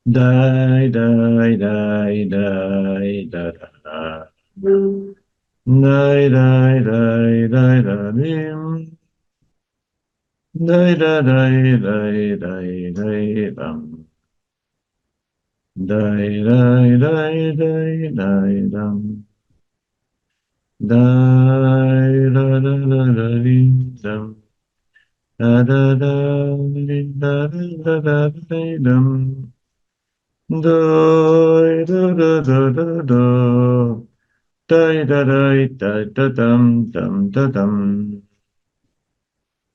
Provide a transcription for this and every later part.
Dai, dai, dai, dai, da, da, da. Dai, dai, dai, dai, da, dim. Dai, da, dai, dai, dai, dai, dam. Dai, dai, dai, dai, dai, dam. Dai, da, da, da, da, dim, dam. Da, da, da, di, da, da, da, da, da, dam. Dai, da, da, da, da, da. Dai da dai da da dum dum da dum.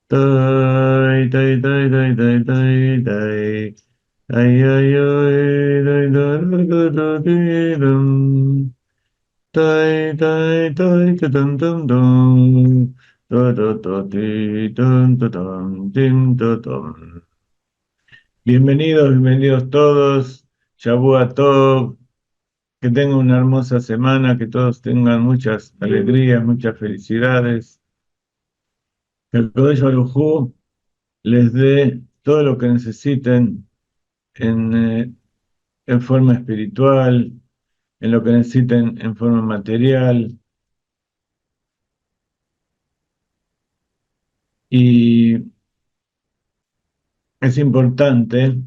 Dai dai dai dai dai dai dai. Ay ay ay dai da da da da di dum. Dai dai dai da dum dum dum. Da da da di dum da dum dim da dum. Bienvenidos, bienvenidos todos. Shavua Tov. Que tengan una hermosa semana, que todos tengan muchas alegrías, muchas felicidades. Que el Kodesh Baruj Hu les dé todo lo que necesiten en, en forma espiritual, en lo que necesiten en forma material. Y es importante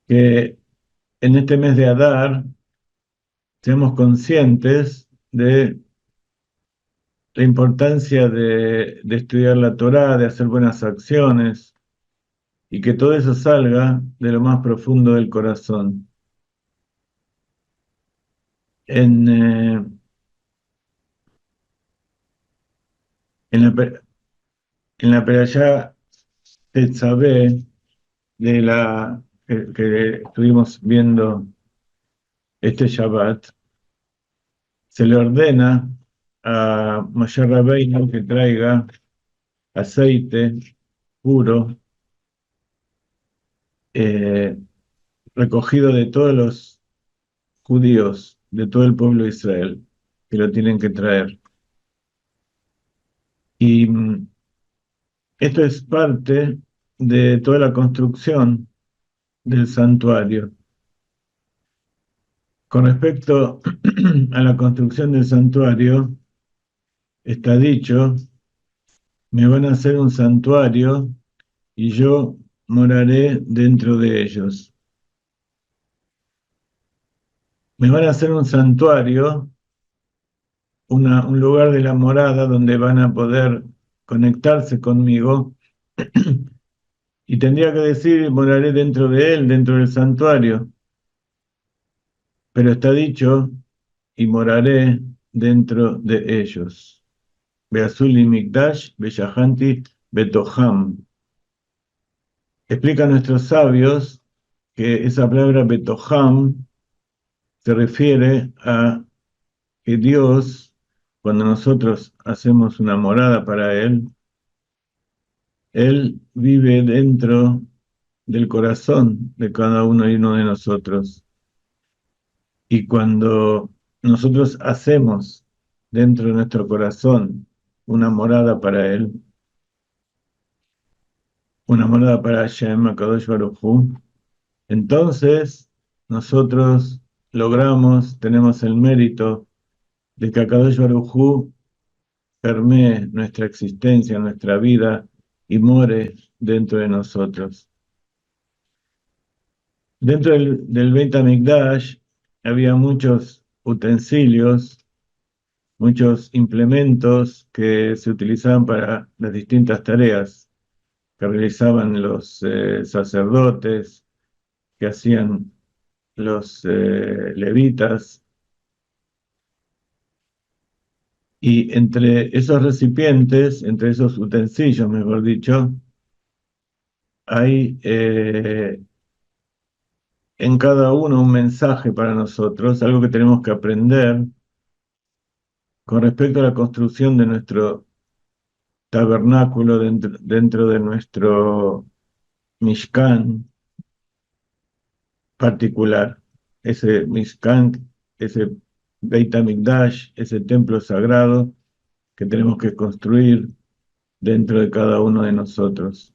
que en este mes de Adar seamos conscientes de la importancia de estudiar la Torá, de hacer buenas acciones, y que todo eso salga de lo más profundo del corazón. En, en la, en la Perashá Tetzaveh, que estuvimos viendo este Shabbat, se le ordena a Moshe Rabbeinu que traiga aceite puro, eh, recogido de todos los judíos, de todo el pueblo de Israel, que lo tienen que traer. Y esto es parte de toda la construcción del santuario. Con respecto a la construcción del santuario, está dicho, me van a hacer un santuario y yo moraré dentro de ellos. Me van a hacer un santuario, un lugar de la morada donde van a poder conectarse conmigo, y tendría que decir, moraré dentro de él, dentro del santuario, pero está dicho, y moraré dentro de ellos. Beazuli Mikdash, Beyahanti, Betoham. Explican nuestros sabios que esa palabra Betoham se refiere a que Dios, cuando nosotros hacemos una morada para Él vive dentro del corazón de cada uno y uno de nosotros. Y cuando nosotros hacemos dentro de nuestro corazón una morada para Él, una morada para Hashem, Akadosh Baruj Hu, entonces nosotros logramos, tenemos el mérito de que Akadosh Baruj Hu permee nuestra existencia, nuestra vida y more dentro de nosotros. Dentro del Beit HaMikdash había muchos utensilios, muchos implementos que se utilizaban para las distintas tareas que realizaban los sacerdotes, que hacían los levitas, y entre esos recipientes, entre esos utensilios, mejor dicho, hay en cada uno un mensaje para nosotros, algo que tenemos que aprender con respecto a la construcción de nuestro tabernáculo dentro de nuestro Mishkan particular. Ese Mishkan, ese Beit HaMikdash, ese templo sagrado que tenemos que construir dentro de cada uno de nosotros.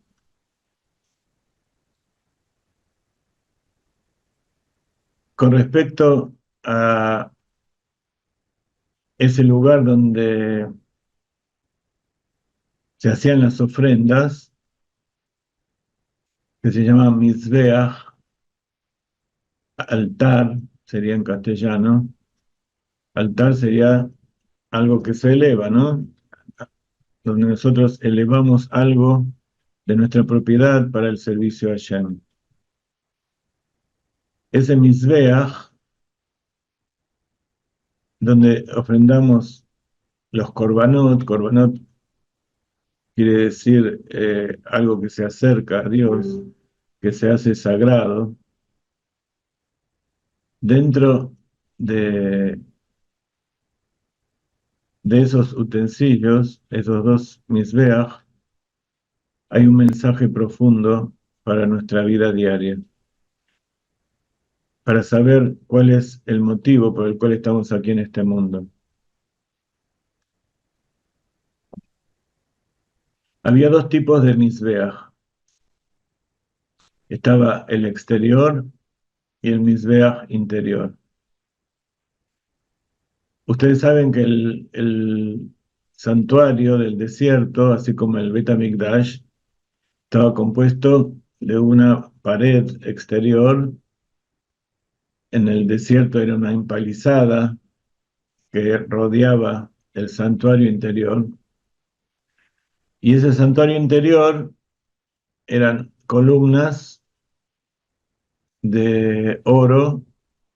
Con respecto a ese lugar donde se hacían las ofrendas, que se llama Mizbeach, altar, sería en castellano. Altar sería algo que se eleva, ¿no? Donde nosotros elevamos algo de nuestra propiedad para el servicio a Hashem. Ese Mizbeach, donde ofrendamos los korbanot quiere decir algo que se acerca a Dios, que se hace sagrado, dentro de, de esos utensilios, esos dos Mizbeach, hay un mensaje profundo para nuestra vida diaria, para saber cuál es el motivo por el cual estamos aquí en este mundo. Había dos tipos de Mizbeach. Estaba el exterior y el Mizbeach interior. Ustedes saben que el santuario del desierto, así como el Bet HaMikdash, estaba compuesto de una pared exterior. En el desierto era una empalizada que rodeaba el santuario interior. Y ese santuario interior eran columnas de oro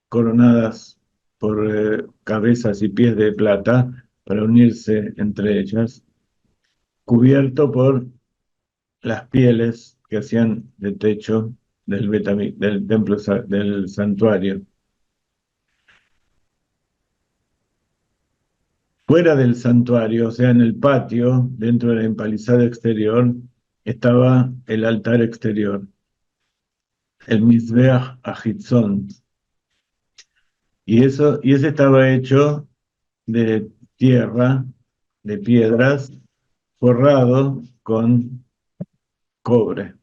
coronadas por cabezas y pies de plata para unirse entre ellas, cubierto por las pieles que hacían de techo del templo, del santuario. Fuera del santuario, o sea, en el patio, dentro de la empalizada exterior, estaba el altar exterior, el Mizbeach Ahitzon. Y ese estaba hecho de tierra, de piedras, forrado con cobre.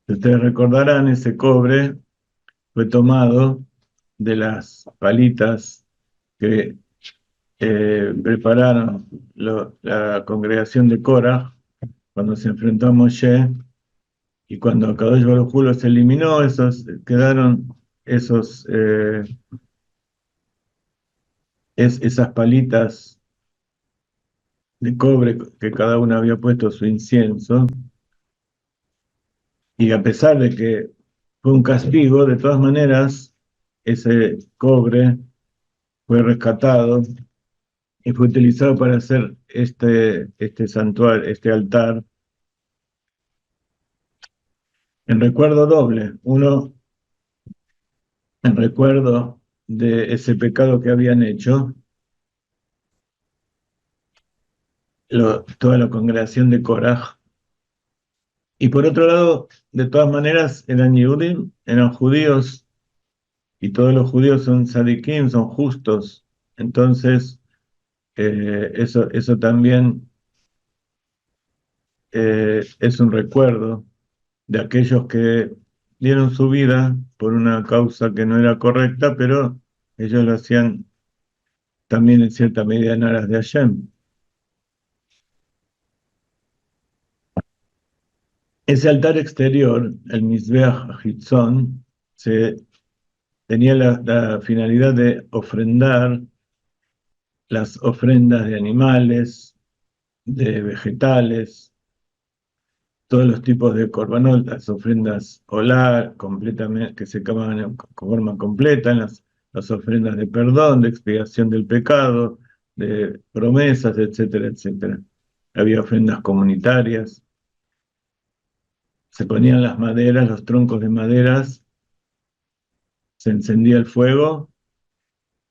Ustedes recordarán, ese cobre fue tomado de las palitas que prepararon la congregación de Korah cuando se enfrentó a Moshe, y cuando Kadosh Baruj Hu los eliminó, quedaron esas palitas de cobre que cada uno había puesto su incienso, y a pesar de que fue un castigo, de todas maneras, ese cobre fue rescatado y fue utilizado para hacer este santuario, este altar, en recuerdo doble. Uno, en recuerdo de ese pecado que habían hecho toda la congregación de Korah. Y por otro lado, de todas maneras, eran Yehudim, eran judíos, y todos los judíos son tzadikim, son justos. Entonces, eso también es un recuerdo de aquellos que dieron su vida por una causa que no era correcta, pero ellos lo hacían también en cierta medida en aras de Hashem. Ese altar exterior, el Mizbeach Hitzon, tenía la finalidad de ofrendar las ofrendas de animales, de vegetales, todos los tipos de korbanot, las ofrendas olá, completamente, que se acaban en forma completa, las ofrendas de perdón, de expiación del pecado, de promesas, etcétera, etcétera. Había ofrendas comunitarias, se ponían las maderas, los troncos de maderas, se encendía el fuego,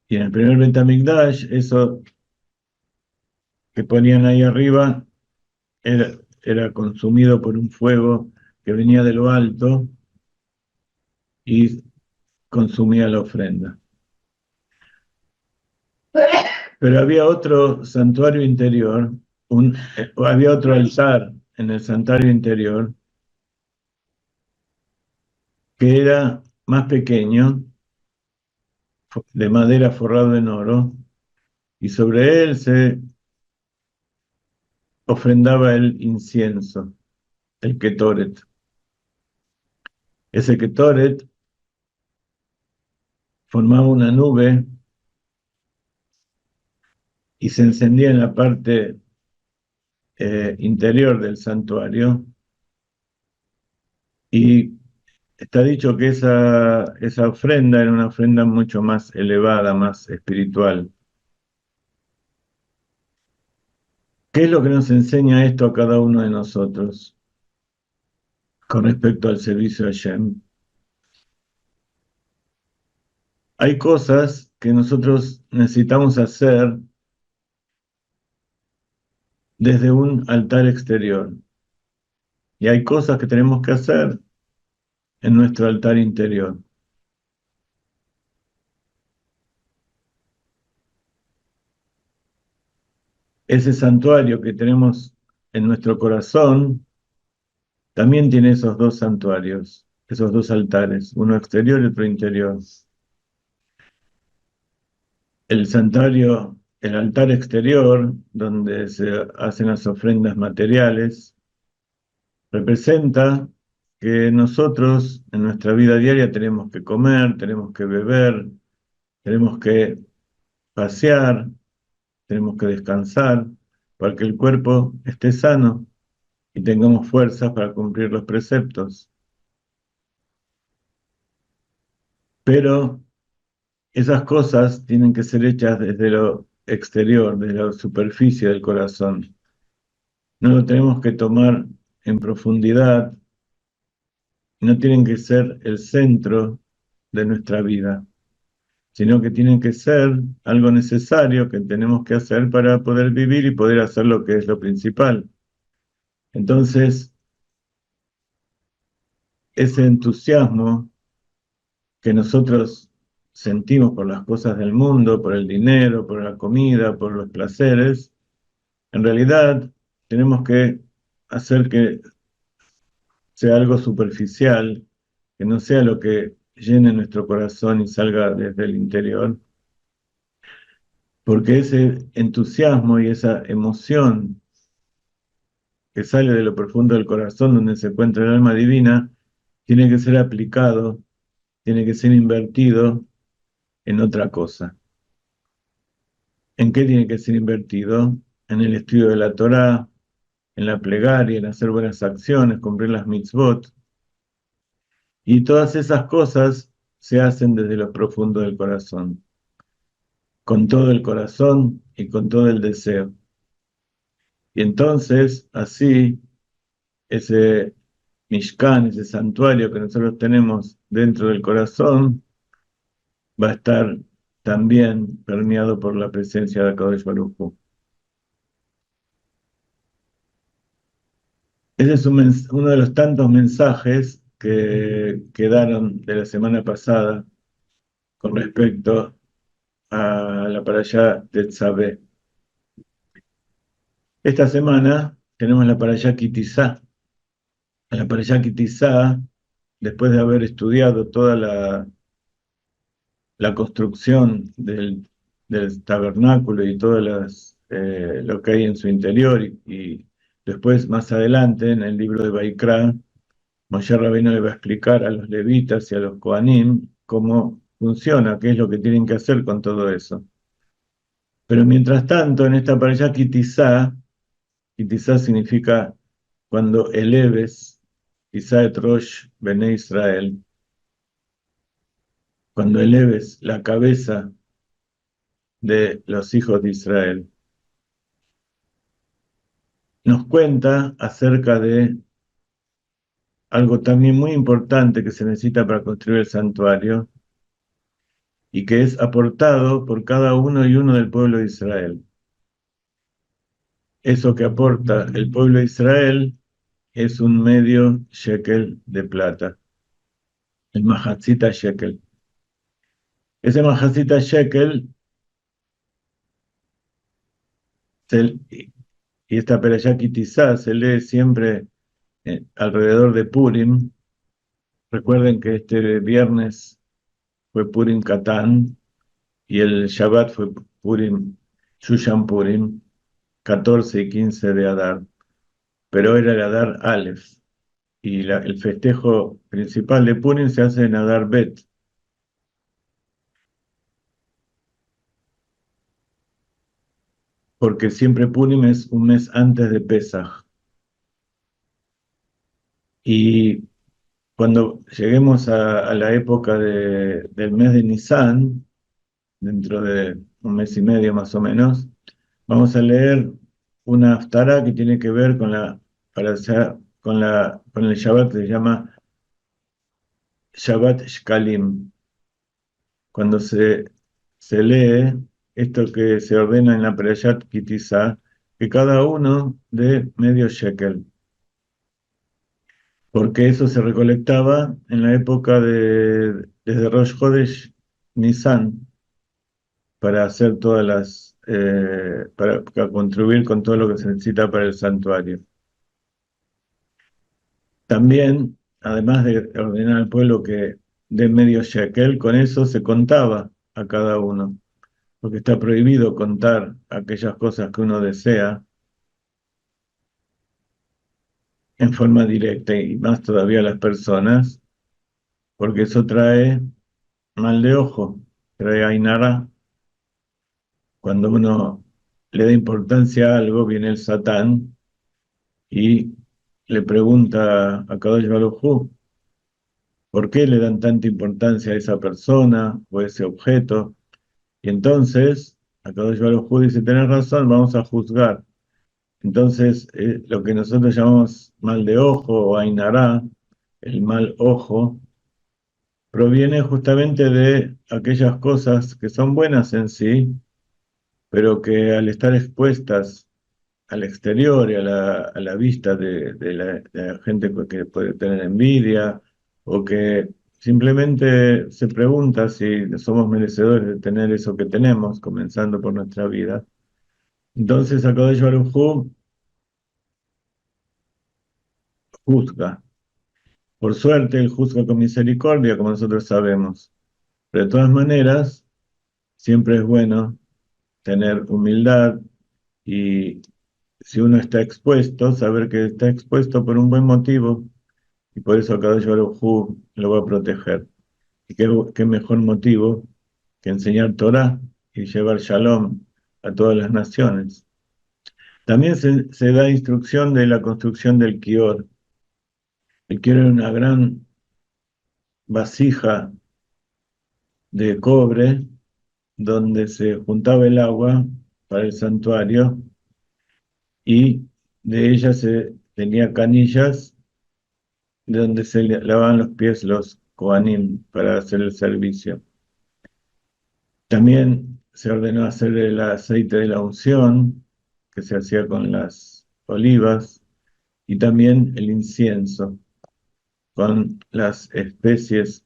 y en el primer Bet HaMikdash, eso que ponían ahí arriba era consumido por un fuego que venía de lo alto y consumía la ofrenda. Pero había otro santuario interior, había otro altar en el santuario interior, que era más pequeño, de madera forrado en oro, y sobre él se ofrendaba el incienso, el ketoret. Ese ketoret formaba una nube y se encendía en la parte interior del santuario, y está dicho que esa ofrenda era una ofrenda mucho más elevada, más espiritual. ¿Qué es lo que nos enseña esto a cada uno de nosotros con respecto al servicio a Hashem? Hay cosas que nosotros necesitamos hacer desde un altar exterior, y hay cosas que tenemos que hacer en nuestro altar interior. Ese santuario que tenemos en nuestro corazón también tiene esos dos santuarios, esos dos altares, uno exterior y otro interior. El santuario, el altar exterior, donde se hacen las ofrendas materiales, representa que nosotros en nuestra vida diaria tenemos que comer, tenemos que beber, tenemos que pasear, tenemos que descansar para que el cuerpo esté sano y tengamos fuerzas para cumplir los preceptos. Pero esas cosas tienen que ser hechas desde lo exterior, desde la superficie del corazón. No lo tenemos que tomar en profundidad, no tienen que ser el centro de nuestra vida, sino que tienen que ser algo necesario que tenemos que hacer para poder vivir y poder hacer lo que es lo principal. Entonces, ese entusiasmo que nosotros sentimos por las cosas del mundo, por el dinero, por la comida, por los placeres, en realidad tenemos que hacer que sea algo superficial, que no sea lo que llene nuestro corazón y salga desde el interior, porque ese entusiasmo y esa emoción que sale de lo profundo del corazón, donde se encuentra el alma divina, tiene que ser aplicado, tiene que ser invertido en otra cosa. ¿En qué tiene que ser invertido? En el estudio de la Torá, en la plegaria, en hacer buenas acciones, cumplir las mitzvot. Y todas esas cosas se hacen desde lo profundo del corazón, con todo el corazón y con todo el deseo. Y entonces, así, ese Mishkan, ese santuario que nosotros tenemos dentro del corazón, va a estar también permeado por la presencia de Akadosh Baruj Hu. Ese es uno de los tantos mensajes que quedaron de la semana pasada con respecto a la parashá de Tzaveh. Esta semana tenemos la parashá Kitizá. La parashá Kitizá, después de haber estudiado toda la construcción del tabernáculo y todas lo que hay en su interior, y después, más adelante, en el libro de Baikra, Moshe Rabbeinu le va a explicar a los levitas y a los Kohanim cómo funciona, qué es lo que tienen que hacer con todo eso. Pero mientras tanto, en esta parashá Kitizá, Kitizá significa cuando eleves, Kitizá et Rosh Bene Israel, cuando eleves la cabeza de los hijos de Israel. Nos cuenta acerca de algo también muy importante que se necesita para construir el santuario y que es aportado por cada uno y uno del pueblo de Israel. Eso que aporta el pueblo de Israel es un medio shekel de plata, el mahatzita shekel. Ese mahatzita shekel, y esta perashá Kitizá se lee siempre alrededor de Purim, Recuerden que este viernes fue Purim Katán y el Shabbat fue Purim, Shushan Purim, 14 y 15 de Adar, pero era el Adar Aleph, y el festejo principal de Purim se hace en Adar Bet, porque siempre Purim es un mes antes de Pesaj. Y cuando lleguemos a la época del mes de Nisan, dentro de un mes y medio más o menos, vamos a leer una haftará que tiene que ver con con el Shabbat que se llama Shabbat Shkalim. Cuando se lee esto que se ordena en la Perashat Kitizá, que cada uno dé medio shekel, porque eso se recolectaba en la época desde Rosh Chodesh Nisan, para hacer para contribuir con todo lo que se necesita para el santuario. También, además de ordenar al pueblo que dé medio shekel, con eso se contaba a cada uno, porque está prohibido contar aquellas cosas que uno desea en forma directa y más todavía a las personas, porque eso trae mal de ojo, trae ainara. Cuando uno le da importancia a algo, viene el Satán y le pregunta a Kadosh Baruj Hu, ¿por qué le dan tanta importancia a esa persona o a ese objeto? Y entonces, Akadosh Baruj Hu dice, tenés razón, vamos a juzgar. Entonces, lo que nosotros llamamos mal de ojo o ainará, el mal ojo, proviene justamente de aquellas cosas que son buenas en sí, pero que al estar expuestas al exterior y a a la vista de la gente que puede tener envidia o que simplemente se pregunta si somos merecedores de tener eso que tenemos, comenzando por nuestra vida. Entonces, Akadosh Baruj Hu juzga. Por suerte, él juzga con misericordia, como nosotros sabemos. Pero de todas maneras, siempre es bueno tener humildad y si uno está expuesto, saber que está expuesto por un buen motivo y por eso Akadosh Baruj Hu lo va a proteger. Y qué mejor motivo que enseñar Torah y llevar Shalom a todas las naciones. También se da instrucción de la construcción del Kior. El Kior era una gran vasija de cobre donde se juntaba el agua para el santuario y de ella se tenía canillas de donde se lavaban los pies los Kohanim para hacer el servicio. También se ordenó hacer el aceite de la unción, que se hacía con las olivas, y también el incienso, con las especies,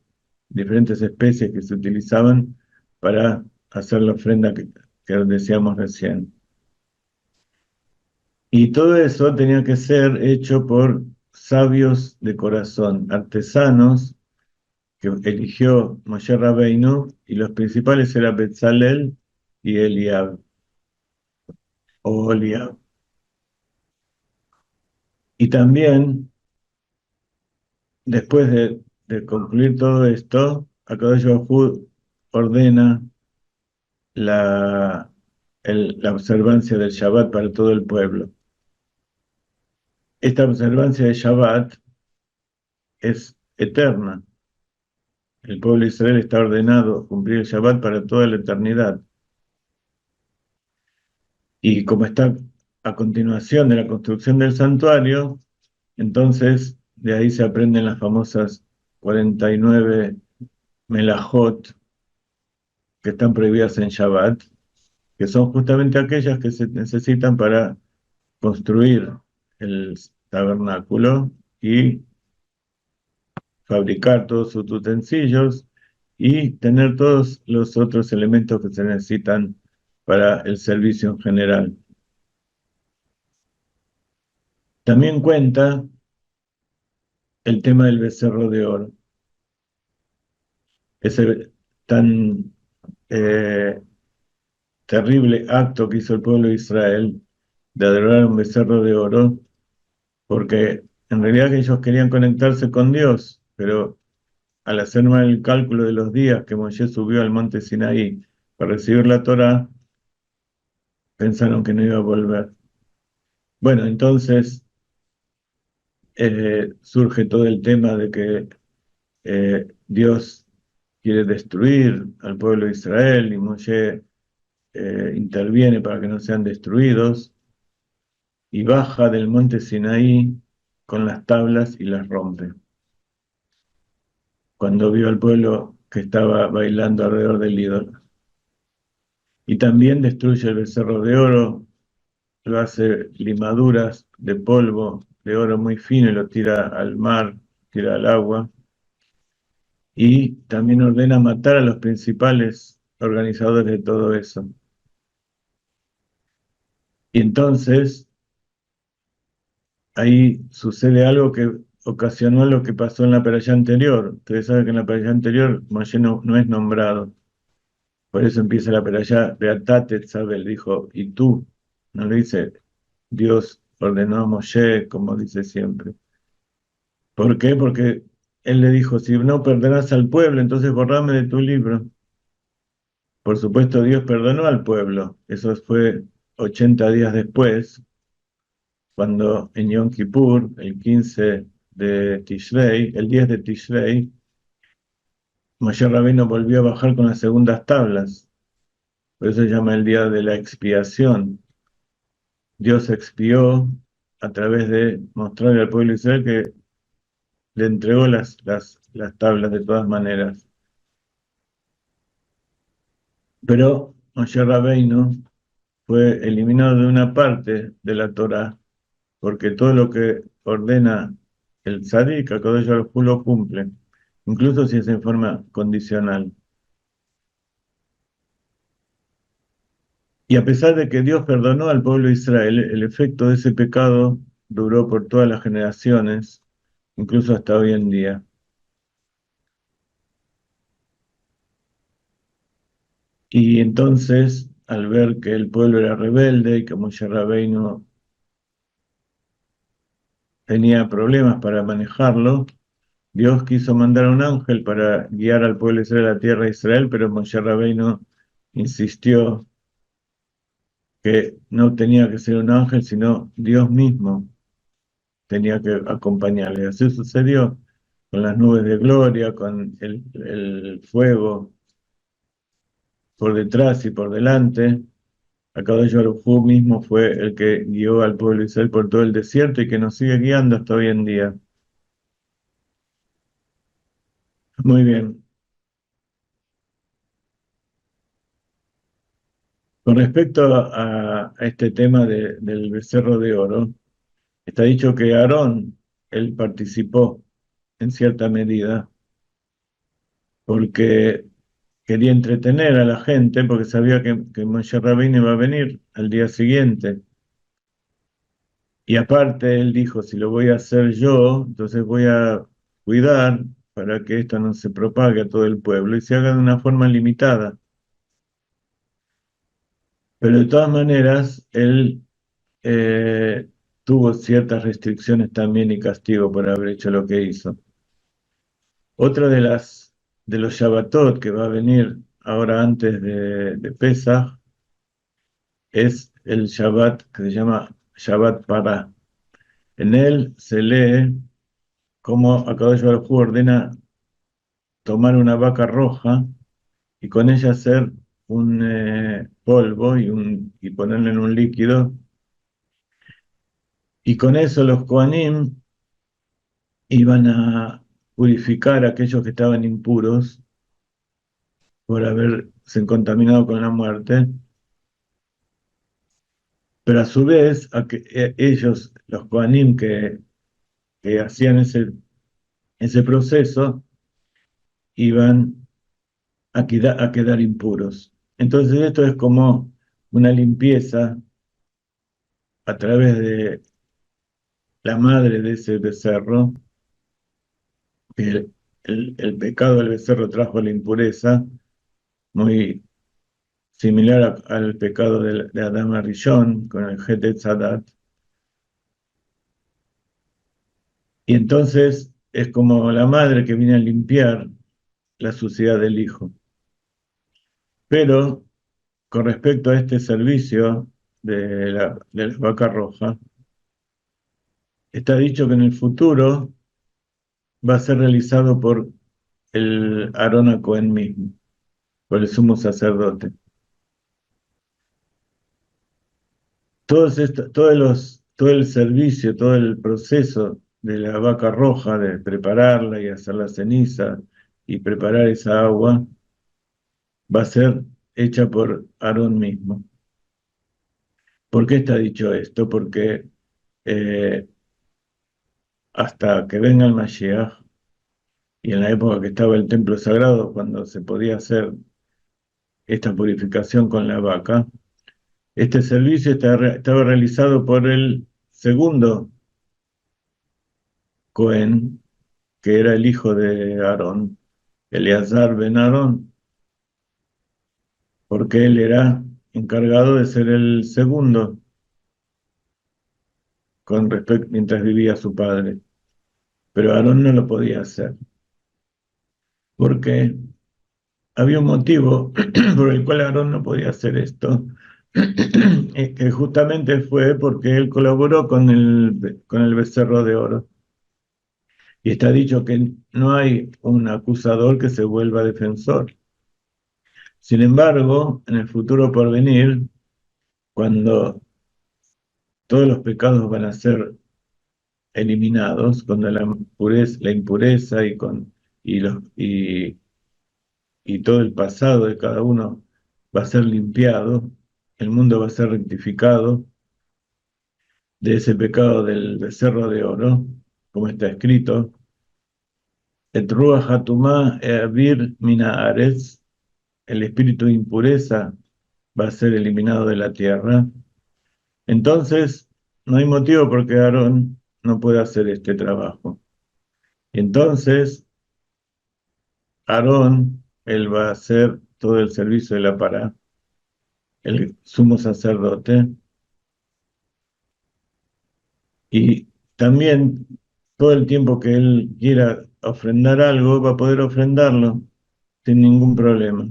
diferentes especies que se utilizaban para hacer la ofrenda que decíamos recién. Y todo eso tenía que ser hecho por sabios de corazón, artesanos que eligió Moshe Rabbeinu, y los principales eran Betzalel y Eliab, o Oliab. Y también, después de concluir todo esto, Akadosh Baruj Hu ordena la, la observancia del Shabbat para todo el pueblo. Esta observancia de Shabbat es eterna. El pueblo de Israel está ordenado a cumplir el Shabbat para toda la eternidad. Y como está a continuación de la construcción del santuario, entonces de ahí se aprenden las famosas 49 melajot que están prohibidas en Shabbat, que son justamente aquellas que se necesitan para construir el tabernáculo y fabricar todos sus utensilios y tener todos los otros elementos que se necesitan para el servicio en general. También cuenta el tema del becerro de oro. ese tan eh, terrible acto que hizo el pueblo de Israel de adorar a un becerro de oro, porque en realidad ellos querían conectarse con Dios, pero al hacer mal el cálculo de los días que Moisés subió al monte Sinaí para recibir la Torá, pensaron que no iba a volver. Bueno, entonces surge todo el tema de que Dios quiere destruir al pueblo de Israel y Moshe interviene para que no sean destruidos y baja del monte Sinaí con las tablas y las rompe. Cuando vio al pueblo que estaba bailando alrededor del ídolo. Y también destruye el becerro de oro, lo hace limaduras de polvo de oro muy fino y lo tira al mar, tira al agua. Y también ordena matar a los principales organizadores de todo eso. Y entonces ahí sucede algo que ocasionó lo que pasó en la peralla anterior. Ustedes saben que en la peralla anterior Moshe no es nombrado. Por eso empieza la peralla de Atate Tzabel, dijo, y tú, no le dice, Dios ordenó a Moshe, como dice siempre. ¿Por qué? Porque él le dijo, si no perderás al pueblo, entonces borrame de tu libro. Por supuesto, Dios perdonó al pueblo. Eso fue 80 días después, cuando en Yom Kippur, el 15 de Tishrei, el 10 de Tishrei, Moshe Rabbeinu volvió a bajar con las segundas tablas. Por eso se llama el día de la expiación. Dios expió a través de mostrarle al pueblo de Israel que le entregó las tablas de todas maneras. Pero Moshe Rabbeinu fue eliminado de una parte de la Torá, porque todo lo que ordena el tzadik, HaKadosh Baruj Hu lo cumple, incluso si es en forma condicional. Y a pesar de que Dios perdonó al pueblo de Israel, el efecto de ese pecado duró por todas las generaciones, incluso hasta hoy en día. Y entonces, al ver que el pueblo era rebelde y que Moshe Rabbeinu tenía problemas para manejarlo, Dios quiso mandar a un ángel para guiar al pueblo de Israel a la tierra de Israel, pero Moshe Rabbeinu insistió que no tenía que ser un ángel, sino Dios mismo tenía que acompañarle. Así sucedió con las nubes de gloria, con el fuego por detrás y por delante. Akadosh Baruj Hu mismo fue el que guió al pueblo de Israel por todo el desierto y que nos sigue guiando hasta hoy en día. Muy bien. Con respecto a este tema del becerro de oro, está dicho que Aarón, él participó en cierta medida, porque quería entretener a la gente, porque sabía que Moshe Rabbeinu iba a venir al día siguiente. Y aparte él dijo, si lo voy a hacer yo, entonces voy a cuidar para que esto no se propague a todo el pueblo y se haga de una forma limitada. Pero de todas maneras, él tuvo ciertas restricciones también y castigo por haber hecho lo que hizo. Otra de los Shabbatot que va a venir ahora antes de Pesach es el Shabbat que se llama Shabbat Pará. En él se lee cómo Akadosh Baruj Hu ordena tomar una vaca roja y con ella hacer un polvo y ponerle en un líquido. Y con eso los Kohanim iban a purificar a aquellos que estaban impuros por haberse contaminado con la muerte, pero a su vez ellos, los Kohanim que hacían ese proceso, iban a quedar impuros. Entonces esto es como una limpieza a través de la madre de ese becerro, que el pecado del becerro trajo la impureza, muy similar al pecado de Adán Arishon con el Het Tzadat. Y entonces es como la madre que viene a limpiar la suciedad del hijo. Pero con respecto a este servicio de la vaca roja, está dicho que en el futuro va a ser realizado por el Aarón a Cohen mismo, por el sumo sacerdote. Todo el servicio, todo el proceso de la vaca roja, de prepararla y hacer la ceniza y preparar esa agua, va a ser hecha por Aarón mismo. ¿Por qué está dicho esto? Porque eh, hasta que venga el Mashiach, y en la época que estaba el templo sagrado, cuando se podía hacer esta purificación con la vaca, este servicio estaba realizado por el segundo Cohen, que era el hijo de Aarón, Eleazar ben Aarón, porque él era encargado de ser el segundo con respecto mientras vivía su padre. Pero Aarón no lo podía hacer, porque había un motivo por el cual Aarón no podía hacer esto, que justamente fue porque él colaboró con el becerro de oro. Y está dicho que no hay un acusador que se vuelva defensor. Sin embargo, en el futuro por venir, cuando todos los pecados van a ser eliminados, cuando la impureza y todo el pasado de cada uno va a ser limpiado, el mundo va a ser rectificado de ese pecado del becerro de oro, como está escrito, Et ruach hatumá e'avir mina haaretz, el espíritu de impureza va a ser eliminado de la tierra. Entonces, no hay motivo por qué Aarón no pueda hacer este trabajo. Entonces, Aarón, él va a hacer todo el servicio de la pará, el sumo sacerdote, y también todo el tiempo que él quiera ofrendar algo, va a poder ofrendarlo sin ningún problema.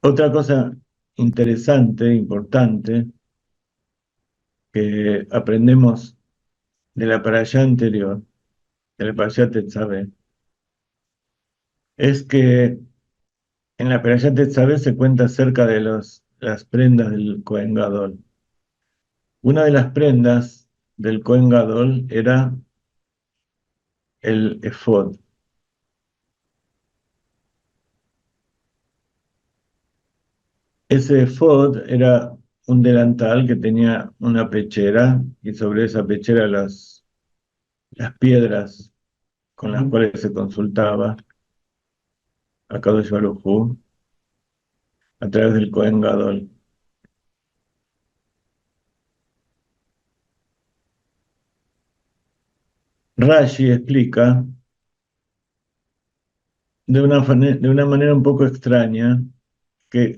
Otra cosa interesante, importante, que aprendemos de la parashá anterior, de la parashá Tetzaveh, es que en la parashá Tetzaveh se cuenta acerca de las prendas del Kohen Gadol. Una de las prendas del Kohen Gadol era el efod. Ese efod era un delantal que tenía una pechera y sobre esa pechera las piedras con las cuales se consultaba a Kadosh Baruj Hu a través del Kohen Gadol. Rashi explica de una manera un poco extraña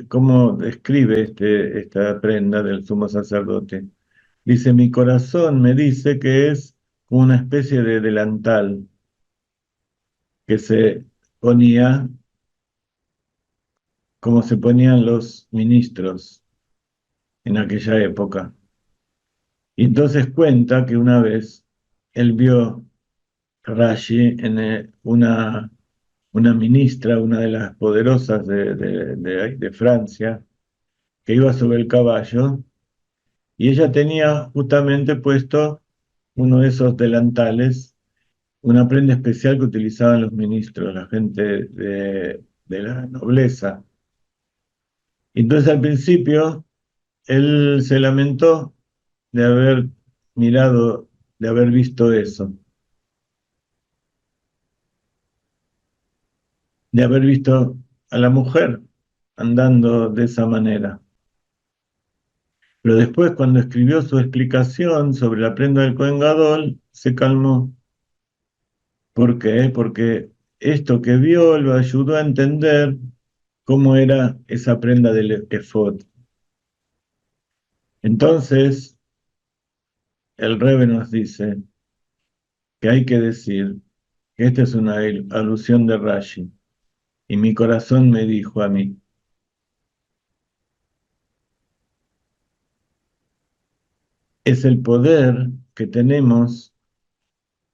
cómo describe esta prenda del sumo sacerdote. Dice, mi corazón me dice que es una especie de delantal que se ponía como se ponían los ministros en aquella época. Y entonces cuenta que una vez él vio Rashi en una ministra, una de las poderosas de Francia, que iba sobre el caballo, y ella tenía justamente puesto uno de esos delantales, una prenda especial que utilizaban los ministros, la gente de la nobleza. Entonces al principio él se lamentó de haber mirado, de haber visto eso, de haber visto a la mujer andando de esa manera. Pero después, cuando escribió su explicación sobre la prenda del Kohen Gadol, se calmó. ¿Por qué? Porque esto que vio lo ayudó a entender cómo era esa prenda del efod. Entonces, el Rebbe nos dice que hay que decir que esta es una alusión de Rashi. Y mi corazón me dijo a mí, es el poder que tenemos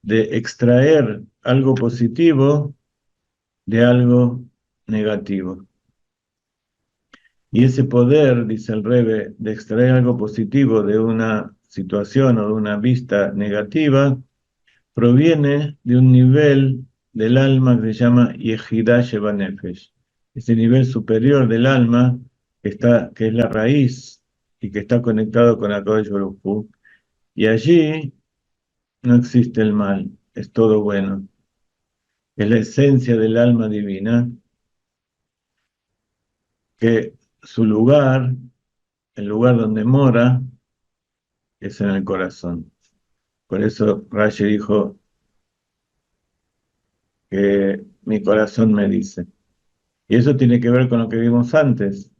de extraer algo positivo de algo negativo. Y ese poder, dice el Rebbe, de extraer algo positivo de una situación o de una vista negativa, proviene de un nivel del alma que se llama Yehidah Shebanefesh. Ese nivel superior del alma que es la raíz y que está conectado con Akadosh Baruj Hu. Y allí no existe el mal, es todo bueno. Es la esencia del alma divina, que su lugar, el lugar donde mora, es en el corazón. Por eso Rashi dijo que mi corazón me dice. Y eso tiene que ver con lo que vimos antes.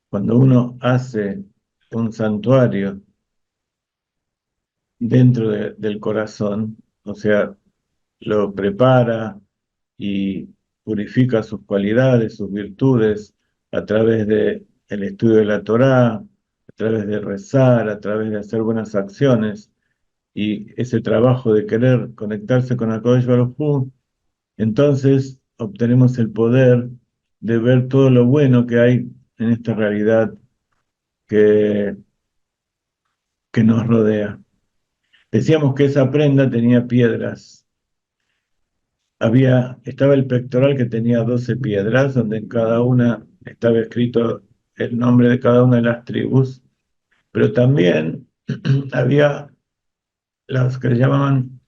Cuando uno hace un santuario dentro del corazón, o sea, lo prepara y purifica sus cualidades, sus virtudes, a través del estudio de la Torá, a través de rezar, a través de hacer buenas acciones, y ese trabajo de querer conectarse con Akadosh Baruj Hu, entonces obtenemos el poder de ver todo lo bueno que hay en esta realidad que, que nos rodea. Decíamos que esa prenda tenía piedras. Estaba el pectoral que tenía 12 piedras, donde en cada una estaba escrito el nombre de cada una de las tribus, pero también había las que le llamaban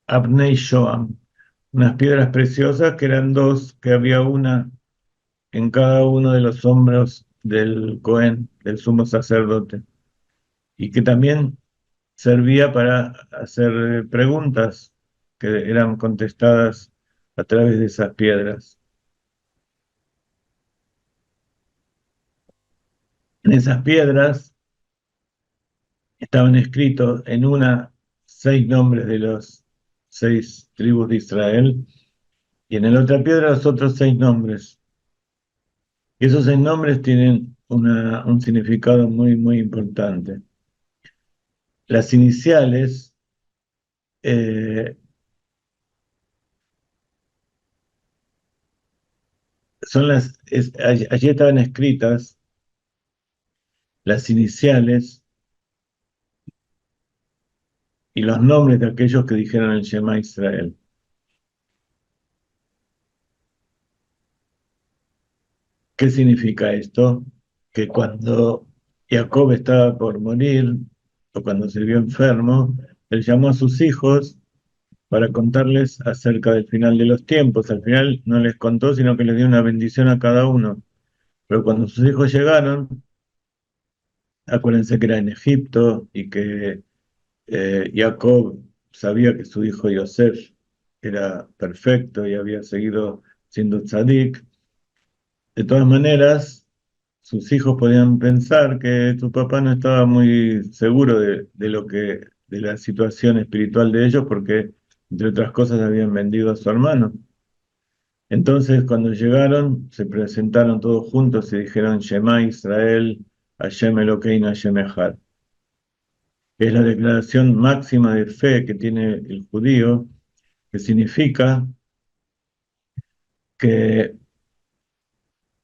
Abnei Shoam, unas piedras preciosas que eran dos, que había una en cada uno de los hombros del Cohen, del sumo sacerdote, y que también servía para hacer preguntas que eran contestadas a través de esas piedras. En esas piedras estaban escritos en una 6 nombres de los 6 tribus de Israel y en la otra piedra los otros 6 nombres. Y esos 6 nombres tienen un significado muy, muy importante. Las iniciales eh, allí estaban escritas las iniciales y los nombres de aquellos que dijeron el Shema Israel. ¿Qué significa esto? Que cuando Jacob estaba por morir, o cuando se vio enfermo, él llamó a sus hijos para contarles acerca del final de los tiempos. Al final no les contó, sino que les dio una bendición a cada uno. Pero cuando sus hijos llegaron, acuérdense que era en Egipto y que Jacob sabía que su hijo Yosef era perfecto y había seguido siendo tzadik. De todas maneras, sus hijos podían pensar que su papá no estaba muy seguro de la situación espiritual de ellos, porque, entre otras cosas, habían vendido a su hermano. Entonces, cuando llegaron, se presentaron todos juntos y dijeron: Shema Israel, Hashem Elokeinu, Hashem Echad. Es la declaración máxima de fe que tiene el judío, que significa que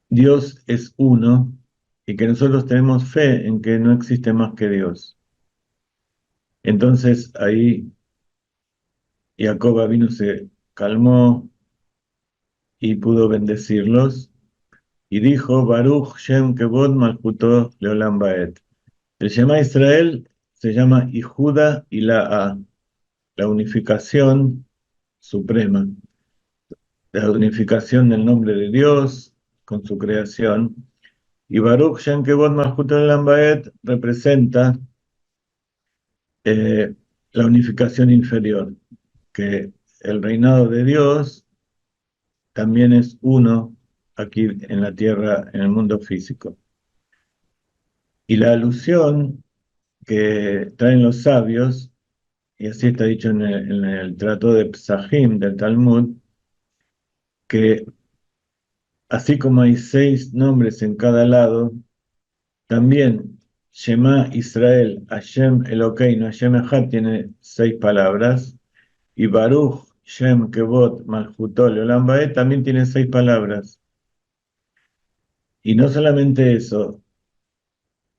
Dios es uno y que nosotros tenemos fe en que no existe más que Dios. Entonces ahí Jacob vino, se calmó y pudo bendecirlos y dijo: Baruch Shem Kevod Malchuto Leolam Baed. El Shema Israel se llama Ijuda y la unificación suprema, la unificación del nombre de Dios con su creación. Y Baruch Shem Kevod Malchut Olam Vaed representa la unificación inferior, que el reinado de Dios también es uno aquí en la tierra, en el mundo físico. Y la alusión que traen los sabios, y así está dicho en el Trato de Psahim del Talmud, que así como hay 6 nombres en cada lado, también Shema Israel, Hashem Elokeinu, Hashem Echad tiene 6 palabras, y Baruch Shem Kevod Malchuto Leolam Vaed también tiene 6 palabras. Y no solamente eso,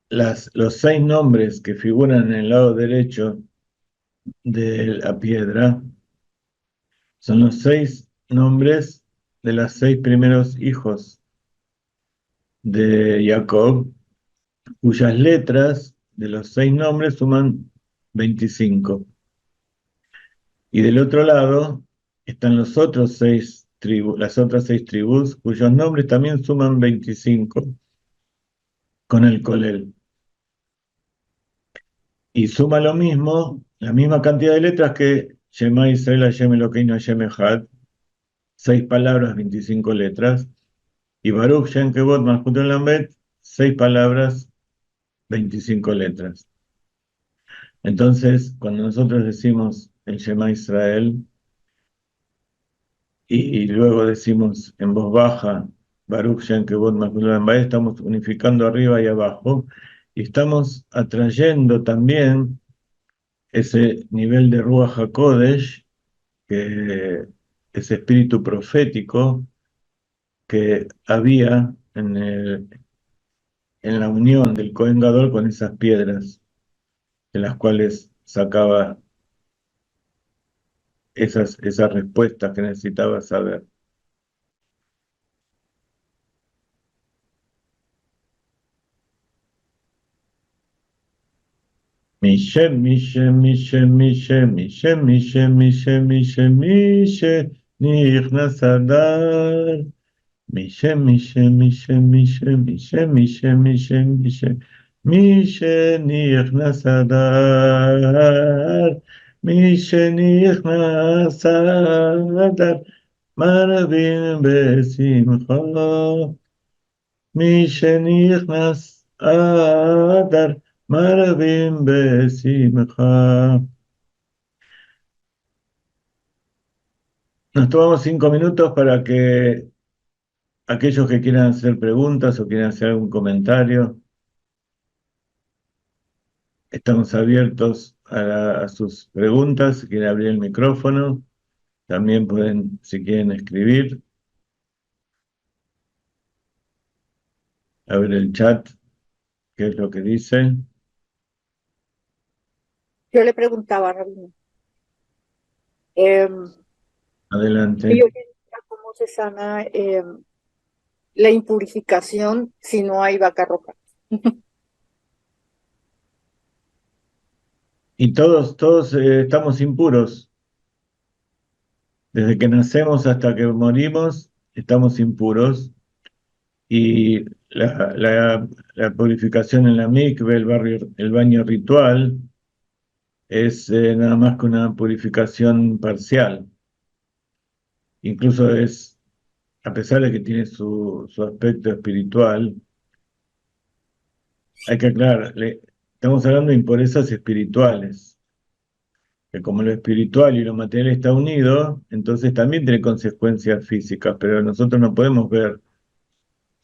los 6 nombres que figuran en el lado derecho de la piedra son los 6 nombres de los 6 primeros hijos de Jacob, cuyas letras de los 6 nombres suman 25. Y del otro lado están los otros 6 tribus, las otras 6 tribus, cuyos nombres también suman 25 con el Colel. Y suma lo mismo, la misma cantidad de letras que Shema Israel, Hashem Elokeinu, Hashem Echad, 6 palabras, 25 letras. Y Baruch Shem Kevod Malchut Olam Vaed, 6 palabras, 25 letras. Entonces, cuando nosotros decimos el Shema Israel y luego decimos en voz baja Baruch Shem Kevod Malchut Olam Vaed, estamos unificando arriba y abajo y estamos atrayendo también ese nivel de Ruach HaKodesh, que ese espíritu profético que había en la unión del Kohen Gadol con esas piedras, de las cuales sacaba esas respuestas que necesitaba saber. Mishem, Mishem, Mishem, Mishem, Mishem, Mishem, Mishem, Mishem, Mishem, Nichnas Adar. Mishem, Mishem, Mishem, Mishem, Mishem, Mishem, Mishem, Mishem, Mishem, Nichnas Adar. Mishem, Nichnas Adar. Marvin Besimcha. Mishem, Nichnas Adar. Marvin Besimcha. Nos tomamos 5 minutos para que aquellos que quieran hacer preguntas o quieran hacer algún comentario, estamos abiertos a sus preguntas. Si quieren abrir el micrófono, también pueden, si quieren, escribir. A ver el chat, qué es lo que dice. Yo le preguntaba a Rabino, Adelante. yo quería cómo se sana la impurificación si no hay vaca roja. Y todos estamos impuros. Desde que nacemos hasta que morimos, estamos impuros. Y la purificación en la mikve, el baño ritual, es nada más que una purificación parcial. Incluso es, a pesar de que tiene su aspecto espiritual, hay que aclarar, estamos hablando de impurezas espirituales, que como lo espiritual y lo material está unido, entonces también tiene consecuencias físicas, pero nosotros no podemos ver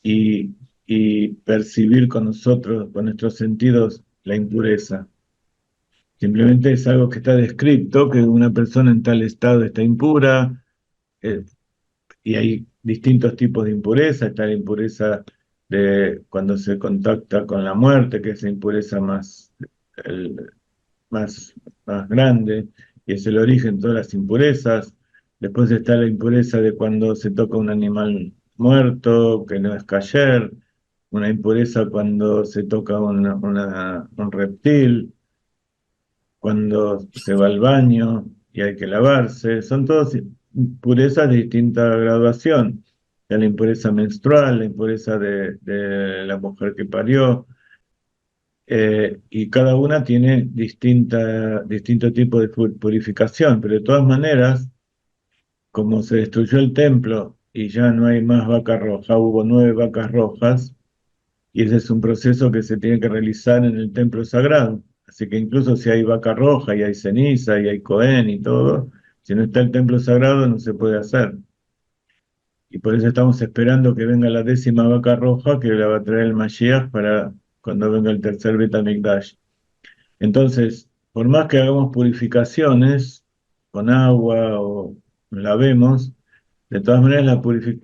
y, y percibir con nosotros, con nuestros sentidos, la impureza. Simplemente es algo que está descrito, que una persona en tal estado está impura, y hay distintos tipos de impureza. Está la impureza de cuando se contacta con la muerte, que es la impureza el- más, más grande, y es el origen de todas las impurezas. Después está la impureza de cuando se toca un animal muerto, que no es kasher, una impureza cuando se toca un reptil, cuando se va al baño y hay que lavarse. Son todas impurezas de distinta graduación. la impureza menstrual, la impureza de la mujer que parió, y cada una tiene distinto tipo de purificación, pero de todas maneras, como se destruyó el templo y ya no hay más vaca roja, hubo 9 vacas rojas, y ese es un proceso que se tiene que realizar en el templo sagrado. Así que incluso si hay vaca roja y hay ceniza y hay Cohen y todo, si no está el templo sagrado no se puede hacer. Y por eso estamos esperando que venga la 10ª vaca roja que la va a traer el Mashiach para cuando venga el tercer Bet HaMikdash. Entonces, por más que hagamos purificaciones con agua o lavemos, de todas maneras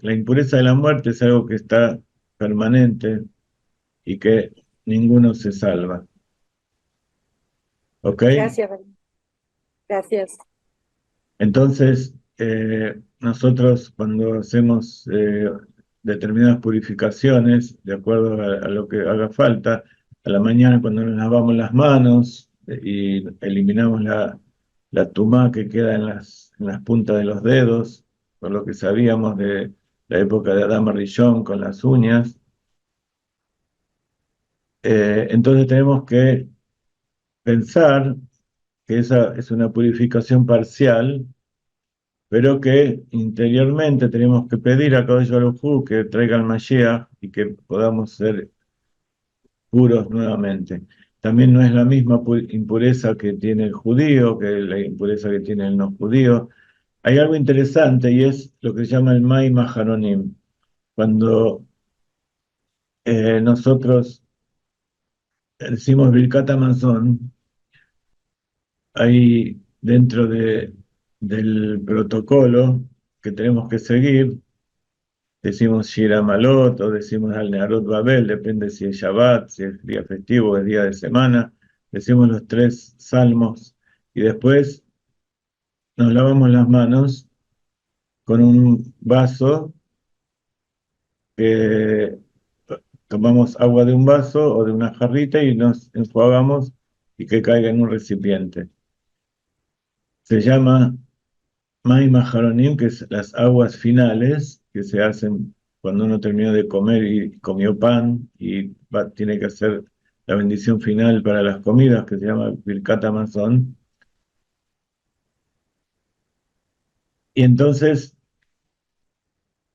la impureza de la muerte es algo que está permanente y que ninguno se salva. ¿Ok? Gracias, gracias. Entonces, nosotros cuando hacemos determinadas purificaciones, de acuerdo a lo que haga falta, a la mañana cuando nos lavamos las manos y eliminamos la tumá que queda en las puntas de los dedos, por lo que sabíamos de la época de Adán Rishon con las uñas, entonces tenemos que pensar que esa es una purificación parcial, pero que interiormente tenemos que pedir a Kadosh Baruj Hu que traiga el Mashiach y que podamos ser puros nuevamente. También no es la misma impureza que tiene el judío, que la impureza que tiene el no judío. Hay algo interesante y es lo que se llama el Mai Maharonim. Cuando nosotros decimos Birkat Hamazon, hay dentro del protocolo que tenemos que seguir, decimos Shira Malot o decimos Al Neharot Babel, depende si es Shabbat, si es día festivo o es día de semana. Decimos los 3 salmos y después nos lavamos las manos con un vaso que tomamos agua de un vaso o de una jarrita y nos enjuagamos y que caiga en un recipiente. Se llama Mai Maharonim, que es las aguas finales que se hacen cuando uno terminó de comer y comió pan y tiene que hacer la bendición final para las comidas, que se llama Birkat Hamazon. Y entonces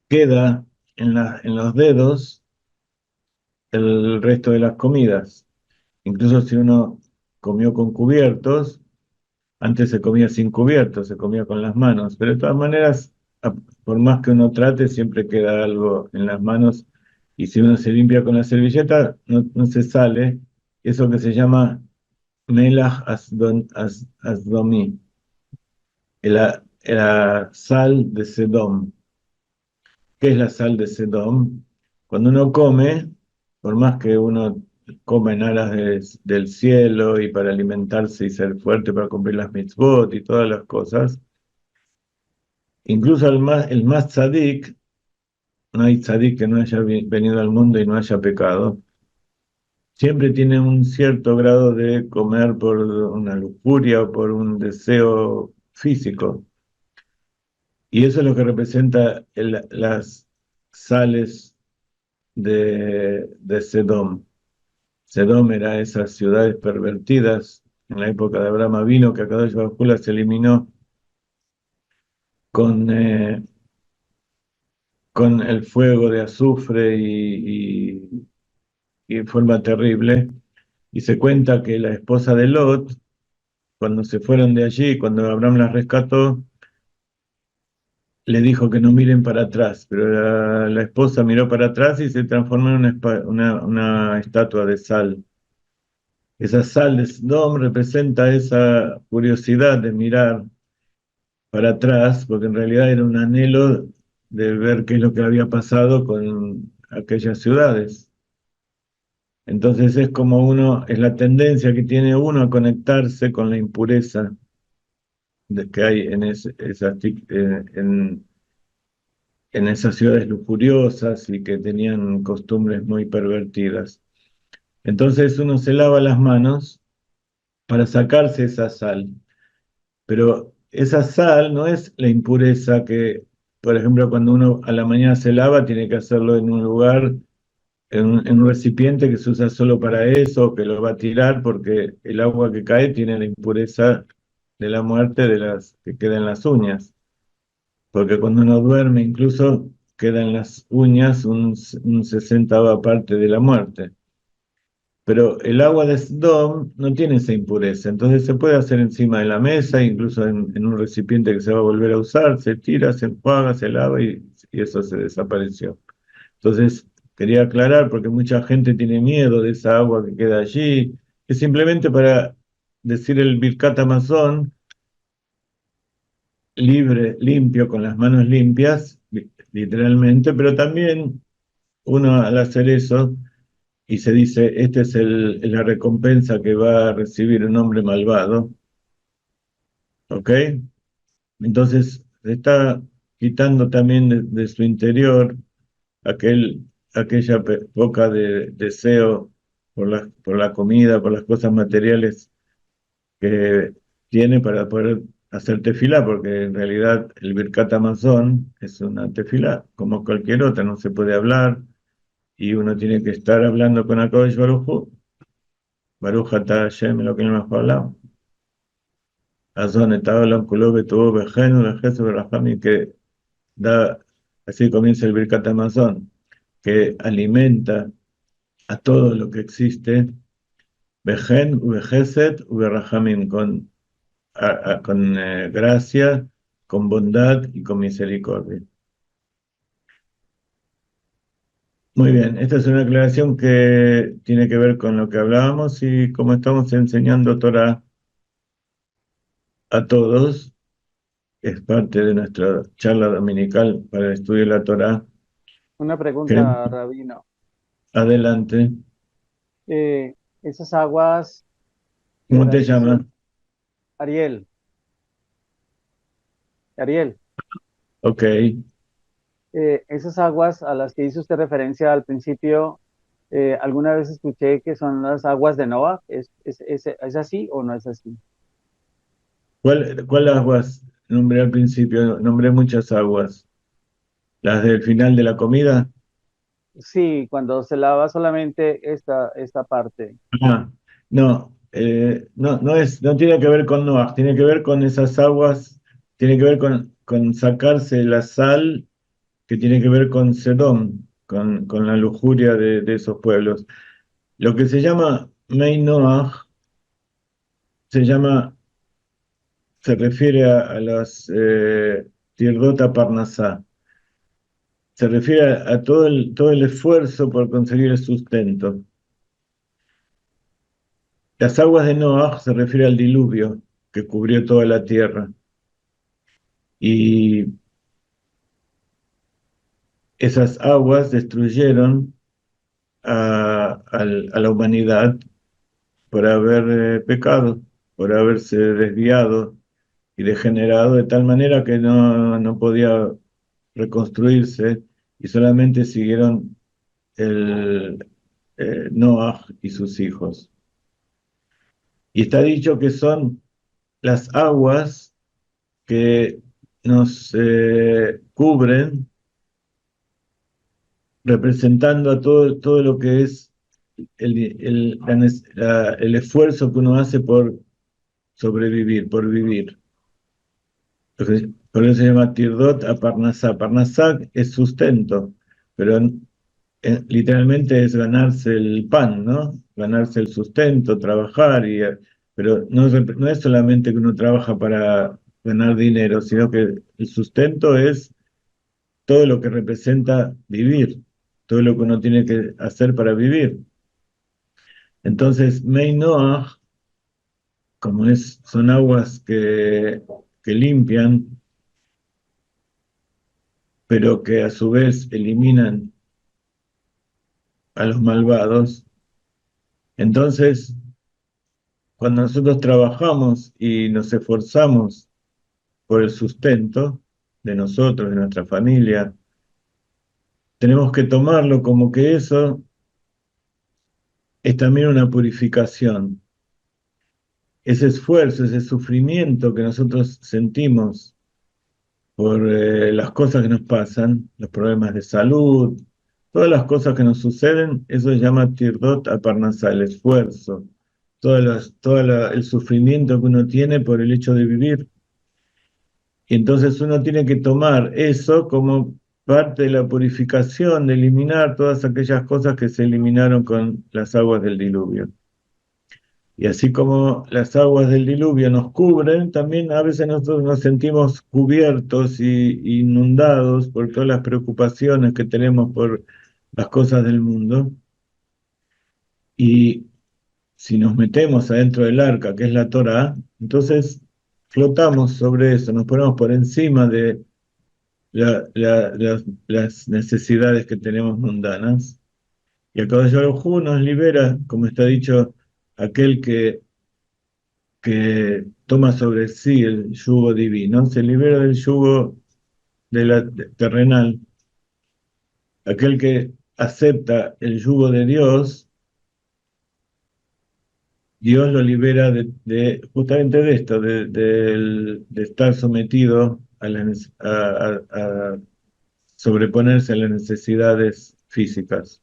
queda en los dedos el resto de las comidas. Incluso si uno comió con cubiertos, antes se comía sin cubiertos, se comía con las manos, pero de todas maneras, por más que uno trate, siempre queda algo en las manos y si uno se limpia con la servilleta, no se sale. Eso que se llama Melach Asdomi, la sal de Sedom. ¿Qué es la sal de Sedom? Cuando uno come, por más que uno coma en aras del cielo y para alimentarse y ser fuerte para cumplir las mitzvot y todas las cosas, incluso el más tzadik, no hay tzadik que no haya venido al mundo y no haya pecado, siempre tiene un cierto grado de comer por una lujuria o por un deseo físico. Y eso es lo que representa las sales de Sedom. Sedom era esas ciudades pervertidas en la época de Abraham Avinu, que Akadosh Baruj Hu las eliminó con, con el fuego de azufre y en forma terrible. Y se cuenta que la esposa de Lot, cuando se fueron de allí, cuando Abraham las rescató, le dijo que no miren para atrás, pero la esposa miró para atrás y se transformó en una estatua de sal. Esa sal de Sodom representa esa curiosidad de mirar para atrás, porque en realidad era un anhelo de ver qué es lo que había pasado con aquellas ciudades. Entonces es la tendencia que tiene uno a conectarse con la impureza que hay en esas ciudades lujuriosas y que tenían costumbres muy pervertidas. Entonces uno se lava las manos para sacarse esa sal. Pero esa sal no es la impureza que por ejemplo, cuando uno a la mañana se lava, tiene que hacerlo en un lugar, en un recipiente que se usa solo para eso, que lo va a tirar, porque el agua que cae tiene la impureza de la muerte de las que quedan en las uñas. Porque cuando uno duerme, incluso queda en las uñas un 60ª parte de la muerte. Pero el agua de Sdom no tiene esa impureza, entonces se puede hacer encima de la mesa, incluso en un recipiente que se va a volver a usar, se tira, se enjuaga, se lava y eso se desapareció. Entonces, quería aclarar porque mucha gente tiene miedo de esa agua que queda allí, que simplemente para decir el Birkat Hamazon, libre, limpio, con las manos limpias, literalmente, pero también uno al hacer eso y se dice, esta es la recompensa que va a recibir un hombre malvado, ¿ok? Entonces se está quitando también de su interior aquella poca de deseo por la comida, por las cosas materiales que tiene para poder hacer tefilá, porque en realidad el Birkat Hamazon es una tefilá, como cualquier otra, no se puede hablar y uno tiene que estar hablando con Akadosh Baruj Hu. Baruch atah Hashem, lo que no hemos hablado. Azón estaba la que tuvo vejeno, vejez, verajami, que da, así comienza el Birkat Hamazon, que alimenta a todo lo que existe, vejen, vejeset, verajamim, con gracia, con bondad y con misericordia. Muy bien, esta es una aclaración que tiene que ver con lo que hablábamos y como estamos enseñando Torah a todos, es parte de nuestra charla dominical para el estudio de la Torah. Una Queremos- pregunta, Rabino. Adelante. Esas aguas que ¿Cómo la te llamas? dice Ariel, Ariel, Ok. esas aguas a las que hizo usted referencia al principio, alguna vez escuché que son las aguas de Noah. ¿Es así o no es así? ¿Cuál aguas nombré al principio? Nombré muchas aguas. ¿Las del final de la comida? Sí, cuando se lava solamente esta parte. Ah, no, no tiene que ver con Noah, tiene que ver con esas aguas, tiene que ver con sacarse la sal, que tiene que ver con Sedom, con la lujuria de esos pueblos. Lo que se llama Mei Noach se refiere a las Tirdota Parnasá, se refiere a todo el esfuerzo por conseguir el sustento. Las aguas de Noach se refiere al diluvio que cubrió toda la tierra. Y esas aguas destruyeron a la humanidad por haber pecado, por haberse desviado y degenerado de tal manera que no podía reconstruirse y solamente siguieron el Noah y sus hijos. Y está dicho que son las aguas que nos cubren, representando a todo lo que es el esfuerzo que uno hace por sobrevivir, por vivir. Por eso se llama Tirdot a Parnasá. Parnasá es sustento, pero literalmente es ganarse el pan, ¿no? Ganarse el sustento, trabajar, pero no es solamente que uno trabaja para ganar dinero, sino que el sustento es todo lo que representa vivir, todo lo que uno tiene que hacer para vivir. Entonces, Mei Noach, como son aguas que limpian, pero que a su vez eliminan a los malvados, entonces, cuando nosotros trabajamos y nos esforzamos por el sustento de nosotros, de nuestra familia, tenemos que tomarlo como que eso es también una purificación. Ese esfuerzo, ese sufrimiento que nosotros sentimos por las cosas que nos pasan, los problemas de salud, todas las cosas que nos suceden, eso se llama tirdot aparnasá, el esfuerzo, el sufrimiento que uno tiene por el hecho de vivir. Y entonces uno tiene que tomar eso como parte de la purificación, de eliminar todas aquellas cosas que se eliminaron con las aguas del diluvio. Y así como las aguas del diluvio nos cubren, también a veces nosotros nos sentimos cubiertos y inundados por todas las preocupaciones que tenemos por las cosas del mundo. Y si nos metemos adentro del arca, que es la Torá, entonces flotamos sobre eso, nos ponemos por encima de las necesidades que tenemos mundanas. Y el Kadosh Baruj Hu nos libera, como está dicho, aquel que toma sobre sí el yugo divino, se libera del yugo terrenal. Aquel que acepta el yugo de Dios, Dios lo libera justamente de esto, de estar sometido a sobreponerse a las necesidades físicas.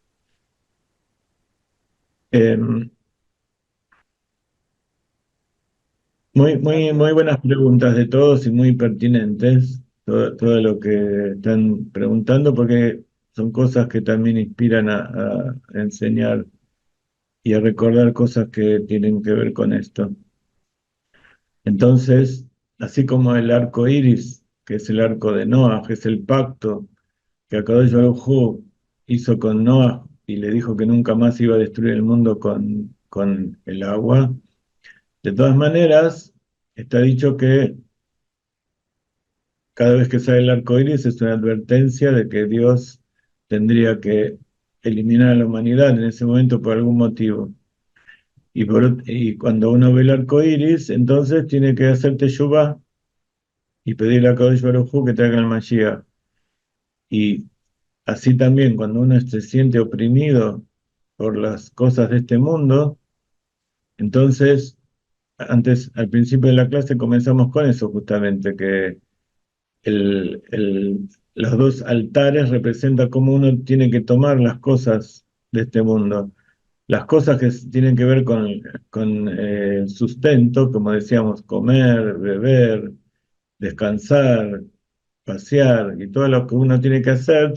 Muy, muy buenas preguntas de todos y muy pertinentes, todo lo que están preguntando, porque son cosas que también inspiran a enseñar y a recordar cosas que tienen que ver con esto. Entonces, así como el arco iris, que es el arco de Noah, que es el pacto que Akadosh Baruj Hu hizo con Noah y le dijo que nunca más iba a destruir el mundo con el agua, de todas maneras, está dicho que cada vez que sale el arco iris es una advertencia de que Dios tendría que eliminar a la humanidad en ese momento por algún motivo. Y cuando uno ve el arco iris, entonces tiene que hacer teshuvá y pedirle a Kadosh Baruj Hu que traiga el Mashiach. Y así también, cuando uno se siente oprimido por las cosas de este mundo, entonces, al principio de la clase comenzamos con eso justamente, que los dos altares representan cómo uno tiene que tomar las cosas de este mundo. Las cosas que tienen que ver con sustento, como decíamos, comer, beber, descansar, pasear y todo lo que uno tiene que hacerlo,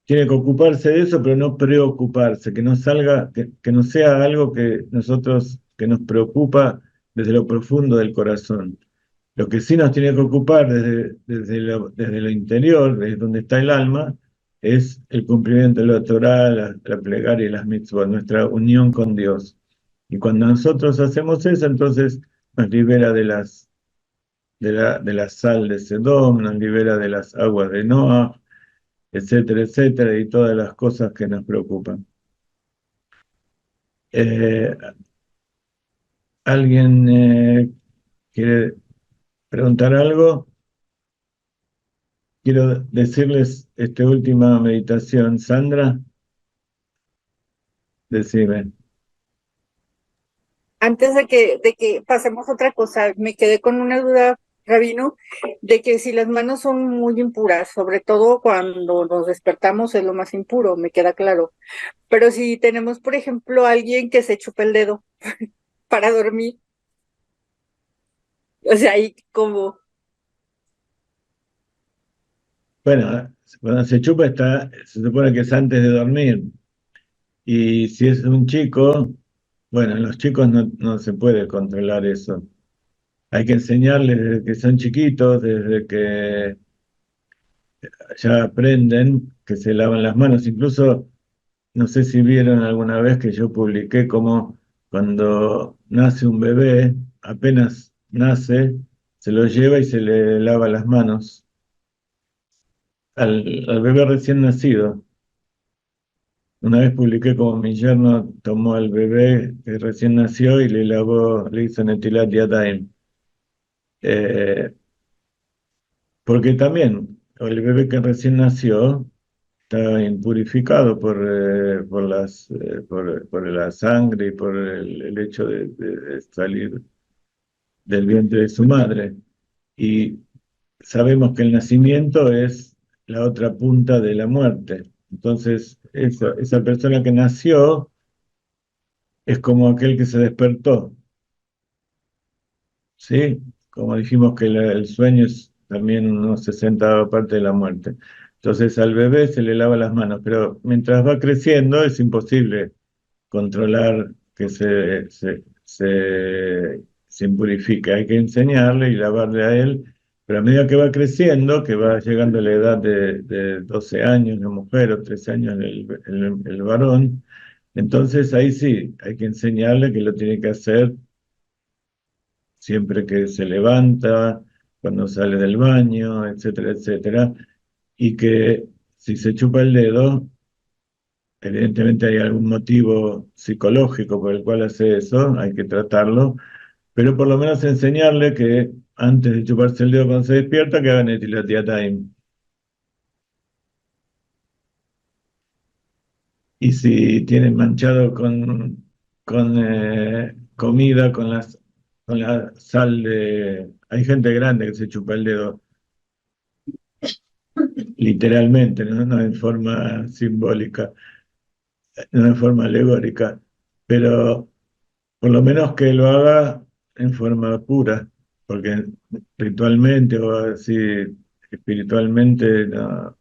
tiene que ocuparse de eso, pero no preocuparse, que no salga, que no sea algo que nos preocupa desde lo profundo del corazón. Lo que sí nos tiene que ocupar desde lo interior, desde donde está el alma, es el cumplimiento de la Torá, la plegaria y las mitzvot, nuestra unión con Dios. Y cuando nosotros hacemos eso, entonces nos libera de la sal de Sedom, nos libera de las aguas de Noah, etcétera, etcétera, y todas las cosas que nos preocupan. Eh, ¿Alguien quiere preguntar algo? Quiero decirles esta última meditación. Sandra, decime. Antes de que pasemos a otra cosa, me quedé con una duda, Rabino, de que si las manos son muy impuras, sobre todo cuando nos despertamos es lo más impuro, me queda claro. Pero si tenemos, por ejemplo, alguien que se chupa el dedo para dormir, o sea, ahí como, Bueno, cuando se chupa se supone que es antes de dormir. Y si es un chico, bueno, en los chicos no se puede controlar eso. Hay que enseñarles desde que son chiquitos, desde que ya aprenden, que se lavan las manos. Incluso, no sé si vieron alguna vez que yo publiqué cómo cuando nace un bebé, apenas nace, se lo lleva y se le lava las manos al bebé recién nacido. Una vez publiqué como mi yerno tomó al bebé que recién nació y le lavó, le hizo Netilat Yadayim. Eh, Porque también el bebé que recién nació está impurificado por la sangre y por el hecho de salir del vientre de su madre. Y sabemos que el nacimiento es la otra punta de la muerte. Entonces, esa persona que nació es como aquel que se despertó, ¿sí? Como dijimos que el sueño es también unos 60 parte de la muerte. Entonces al bebé se le lava las manos, pero mientras va creciendo es imposible controlar que se impurifique. Hay que enseñarle y lavarle a él, pero a medida que va creciendo, que va llegando a la edad de 12 años la mujer o 13 años el varón, entonces ahí sí, hay que enseñarle que lo tiene que hacer siempre que se levanta, cuando sale del baño, etcétera, etcétera, y que si se chupa el dedo, evidentemente hay algún motivo psicológico por el cual hace eso, hay que tratarlo, pero por lo menos enseñarle que antes de chuparse el dedo cuando se despierta, que haga Netilat Yadayim. Y si tienen manchado con comida, con la sal de... Hay gente grande que se chupa el dedo literalmente, ¿no? No en forma simbólica, no en forma alegórica, pero por lo menos que lo haga en forma pura, porque ritualmente o así espiritualmente no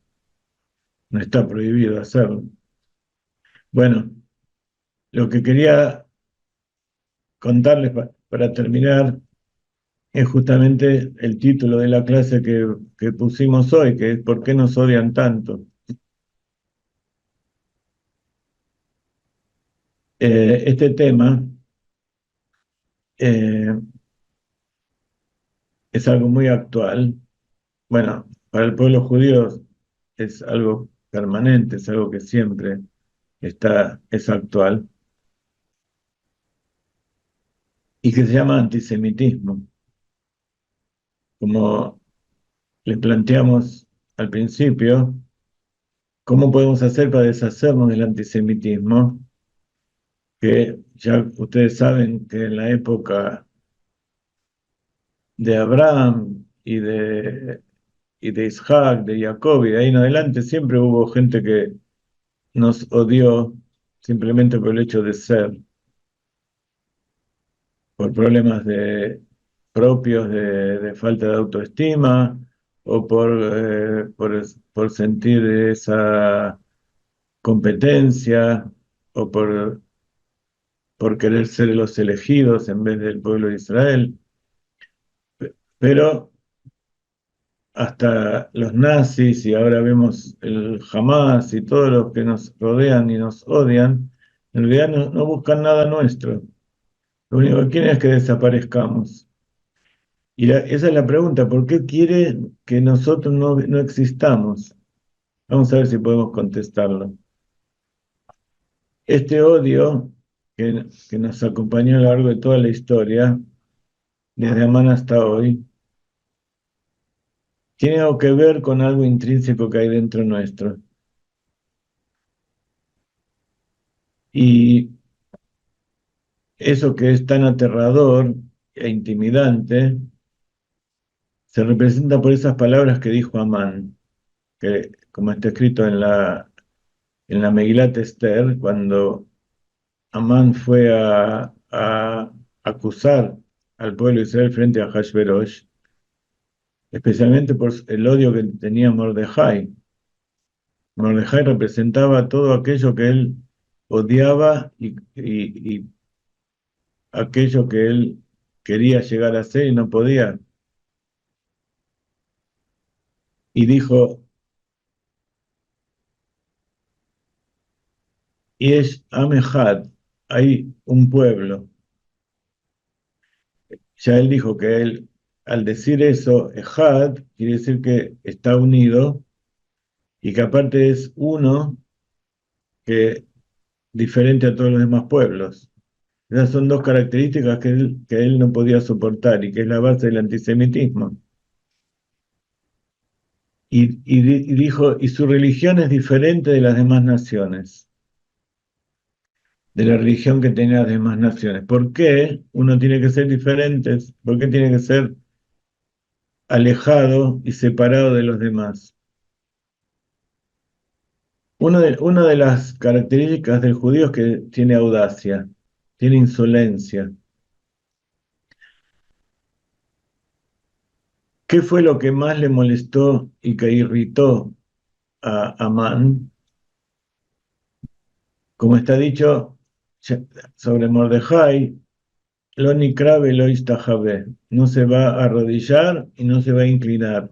está prohibido hacerlo. Bueno, lo que quería contarles para terminar es justamente el título de la clase que pusimos hoy, que es ¿por qué nos odian tanto? Este tema eh, es algo muy actual. Bueno, para el pueblo judío es algo permanente, es algo que siempre es actual, y que se llama antisemitismo. Como le planteamos al principio, ¿cómo podemos hacer para deshacernos del antisemitismo? Que ya ustedes saben que en la época de Abraham y de Isaac, de Jacob y de ahí en adelante, siempre hubo gente que nos odió simplemente por el hecho de ser, por problemas propios de falta de autoestima o por sentir esa competencia o por querer ser los elegidos en vez del pueblo de Israel. Pero hasta los nazis y ahora vemos el Hamas y todos los que nos rodean y nos odian, en realidad no buscan nada nuestro. Lo único que quieren es que desaparezcamos. Y esa es la pregunta, ¿por qué quiere que nosotros no existamos? Vamos a ver si podemos contestarlo. Este odio que nos acompañó a lo largo de toda la historia, desde Amán hasta hoy, tiene algo que ver con algo intrínseco que hay dentro nuestro. Y eso que es tan aterrador e intimidante, se representa por esas palabras que dijo Amán, que como está escrito en la Megilat Esther, cuando Amán fue a acusar al pueblo de Israel frente a Hashverosh, especialmente por el odio que tenía Mordejai. Mordejai representaba todo aquello que él odiaba y aquello que él quería llegar a ser y no podía. Y dijo, Yesh Am Echad, hay un pueblo. Ya él dijo que él, al decir eso, Echad, quiere decir que está unido y que aparte es uno que diferente a todos los demás pueblos. Esas son dos características que él no podía soportar y que es la base del antisemitismo. Y dijo, y su religión es diferente de las demás naciones, de la religión que tenían las demás naciones. ¿Por qué uno tiene que ser diferente? ¿Por qué tiene que ser alejado y separado de los demás. Una de las características del judío es que tiene audacia, tiene insolencia. ¿Qué fue lo que más le molestó y que irritó a Amán? Como está dicho sobre Mordejai, lo nikra velo istajabe, no se va a arrodillar y no se va a inclinar.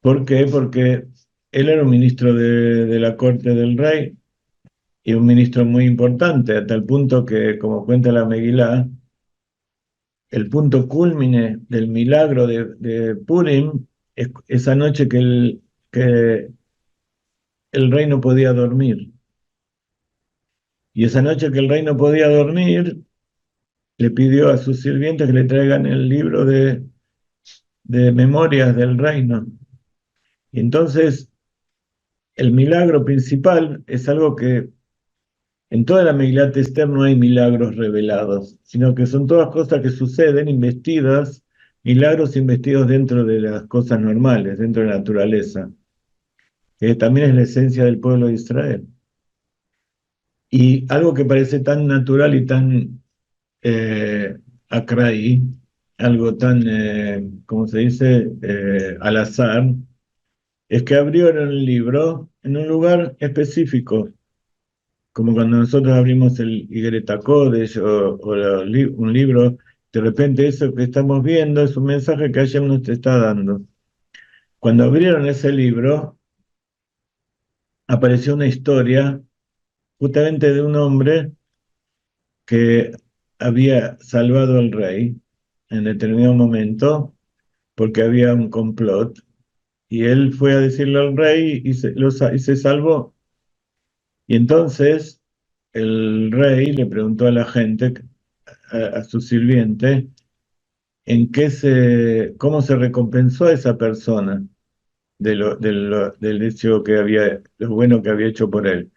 ¿Por qué? Porque él era un ministro de la corte del rey y un ministro muy importante, a tal punto que, como cuenta la Megilá, el punto cúlmine del milagro de Purim es esa noche que el rey no podía dormir. Y esa noche que el rey no podía dormir, le pidió a sus sirvientes que le traigan el libro de memorias del reino. Y entonces, el milagro principal es algo que en toda la Megilat Esther no hay milagros revelados, sino que son todas cosas que suceden investidas, milagros investidos dentro de las cosas normales, dentro de la naturaleza, que también es la esencia del pueblo de Israel. Y algo que parece tan natural y tan acraí, algo tan, ¿cómo se dice?, al azar, es que abrieron el libro en un lugar específico, como cuando nosotros abrimos el Igreta Kodesh un libro, de repente eso que estamos viendo es un mensaje que Hashem nos está dando. Cuando abrieron ese libro, apareció una historia justamente de un hombre que había salvado al rey en determinado momento porque había un complot y él fue a decirle al rey y se salvó. Y entonces el rey le preguntó a la gente, a su sirviente, cómo se recompensó a esa persona del hecho que lo bueno que había hecho por él.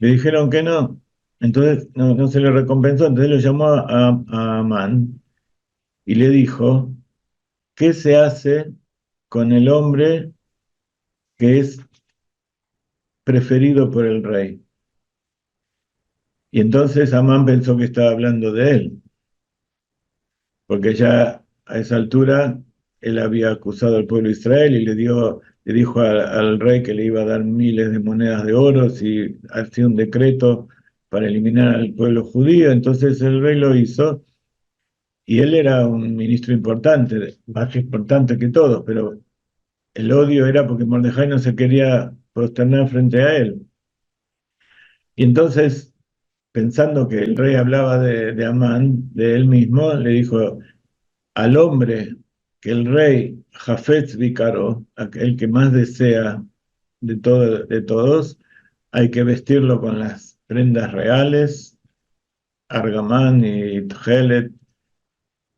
Le dijeron que no, entonces no se le recompensó, entonces lo llamó a Amán y le dijo, ¿qué se hace con el hombre que es preferido por el rey? Y entonces Amán pensó que estaba hablando de él, porque ya a esa altura él había acusado al pueblo de Israel y le dijo al rey que le iba a dar miles de monedas de oro si hacía un decreto para eliminar al pueblo judío. Entonces el rey lo hizo y él era un ministro importante, más importante que todos, pero el odio era porque Mordejai no se quería prosternar frente a él. Y entonces, pensando que el rey hablaba de Amán, de él mismo, le dijo al hombre que el rey Jafetz Vícaro, aquel que más desea de todos, hay que vestirlo con las prendas reales, argamán y tjelet,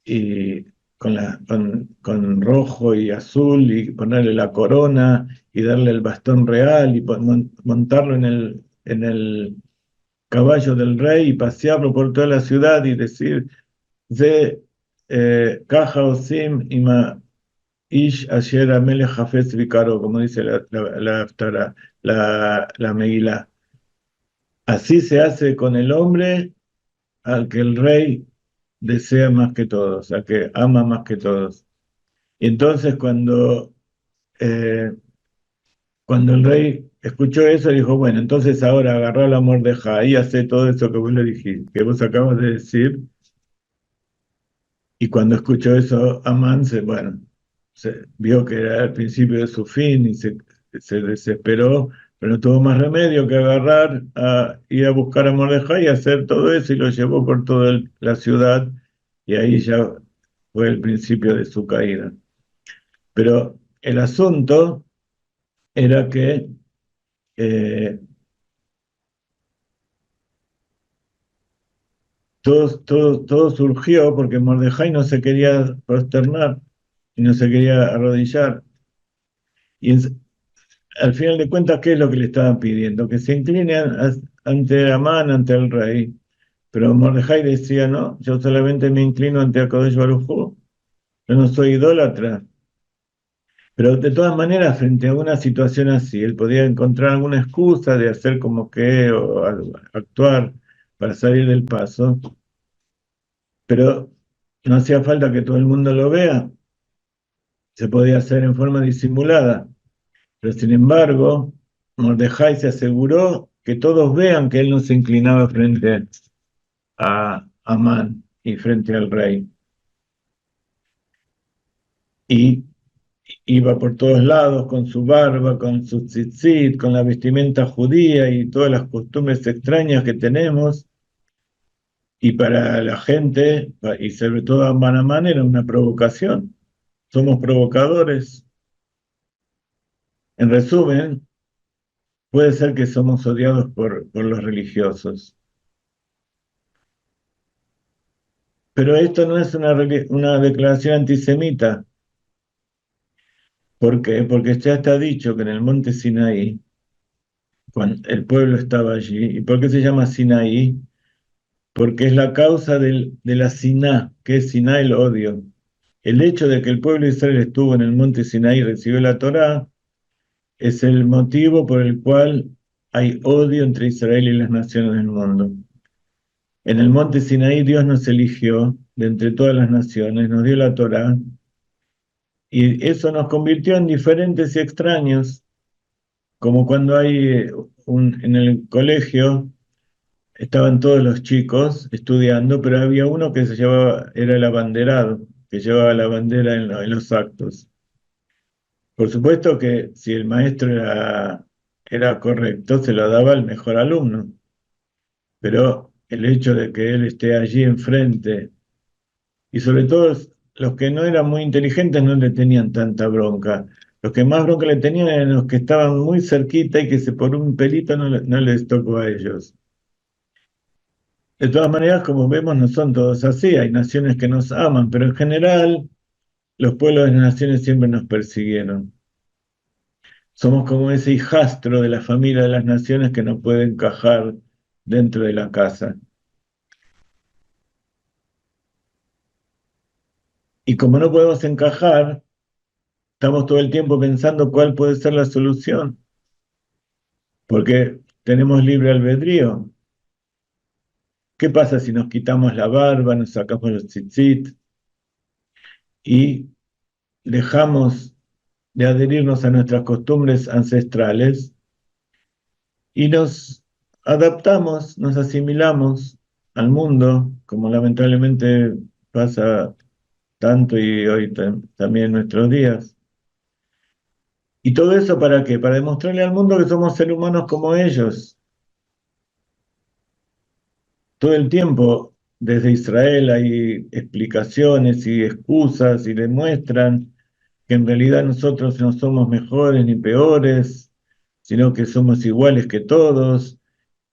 y con rojo y azul, y ponerle la corona, y darle el bastón real, y montarlo en el caballo del rey, y pasearlo por toda la ciudad, y decir, Ze Kaja Osim Ima Ish Asher Amelech Hafez Vikaro, como dice la Haftará, la Megilá. Así se hace con el hombre al que el rey desea más que todos, al que ama más que todos. Y entonces eh, cuando el rey escuchó eso, dijo, bueno, entonces ahora agarrá el amor de Ja y hace todo eso que vos le dijiste, que vos acabas de decir. Y cuando escuchó eso, Amán se vio que era el principio de su fin y se desesperó, pero no tuvo más remedio que ir a buscar a Mordejai y hacer todo eso y lo llevó por toda la ciudad y ahí ya fue el principio de su caída. Pero el asunto era que eh, todo surgió porque Mordejai no se quería prosternar y no se quería arrodillar. Y al final de cuentas, ¿qué es lo que le estaban pidiendo? Que se incline ante Amán, ante el rey. Pero Mordejai decía, no, yo solamente me inclino ante Akadosh Baruj Hu. Yo no soy idólatra, pero de todas maneras, frente a una situación así, él podía encontrar alguna excusa de hacer como que, o actuar para salir del paso, pero no hacía falta que todo el mundo lo vea, se podía hacer en forma disimulada. Pero sin embargo, Mordejai se aseguró que todos vean que él no se inclinaba frente a Amán y frente al rey. Y iba por todos lados con su barba, con su tzitzit, con la vestimenta judía y todas las costumbres extrañas que tenemos. Y para la gente, y sobre todo a Amán era una provocación. Somos provocadores. En resumen, puede ser que somos odiados por los religiosos. Pero esto no es una declaración antisemita. ¿Por qué? Porque ya está dicho que en el monte Sinaí, cuando el pueblo estaba allí, ¿y por qué se llama Sinaí? Porque es la causa de la Siná, que es Siná el odio. El hecho de que el pueblo de Israel estuvo en el monte Sinaí y recibió la Torá es el motivo por el cual hay odio entre Israel y las naciones del mundo. En el monte Sinaí Dios nos eligió de entre todas las naciones, nos dio la Torá, y eso nos convirtió en diferentes y extraños, como cuando hay en el colegio estaban todos los chicos estudiando, pero había uno que se llevaba, era el abanderado, que llevaba la bandera en los actos. Por supuesto que si el maestro era correcto, se lo daba al mejor alumno, pero el hecho de que él esté allí enfrente, y sobre todo los que no eran muy inteligentes no le tenían tanta bronca. Los que más bronca le tenían eran los que estaban muy cerquita y que por un pelito no les tocó a ellos. De todas maneras, como vemos, no son todos así. Hay naciones que nos aman, pero en general los pueblos de las naciones siempre nos persiguieron. Somos como ese hijastro de la familia de las naciones que no puede encajar dentro de la casa. Y como no podemos encajar, estamos todo el tiempo pensando cuál puede ser la solución, porque tenemos libre albedrío. ¿Qué pasa si nos quitamos la barba, nos sacamos los tzitzit y dejamos de adherirnos a nuestras costumbres ancestrales y nos adaptamos, nos asimilamos al mundo, como lamentablemente pasa tanto y hoy también en nuestros días? ¿Y todo eso para qué? Para demostrarle al mundo que somos seres humanos como ellos. Todo el tiempo, desde Israel, hay explicaciones y excusas y demuestran que en realidad nosotros no somos mejores ni peores, sino que somos iguales que todos,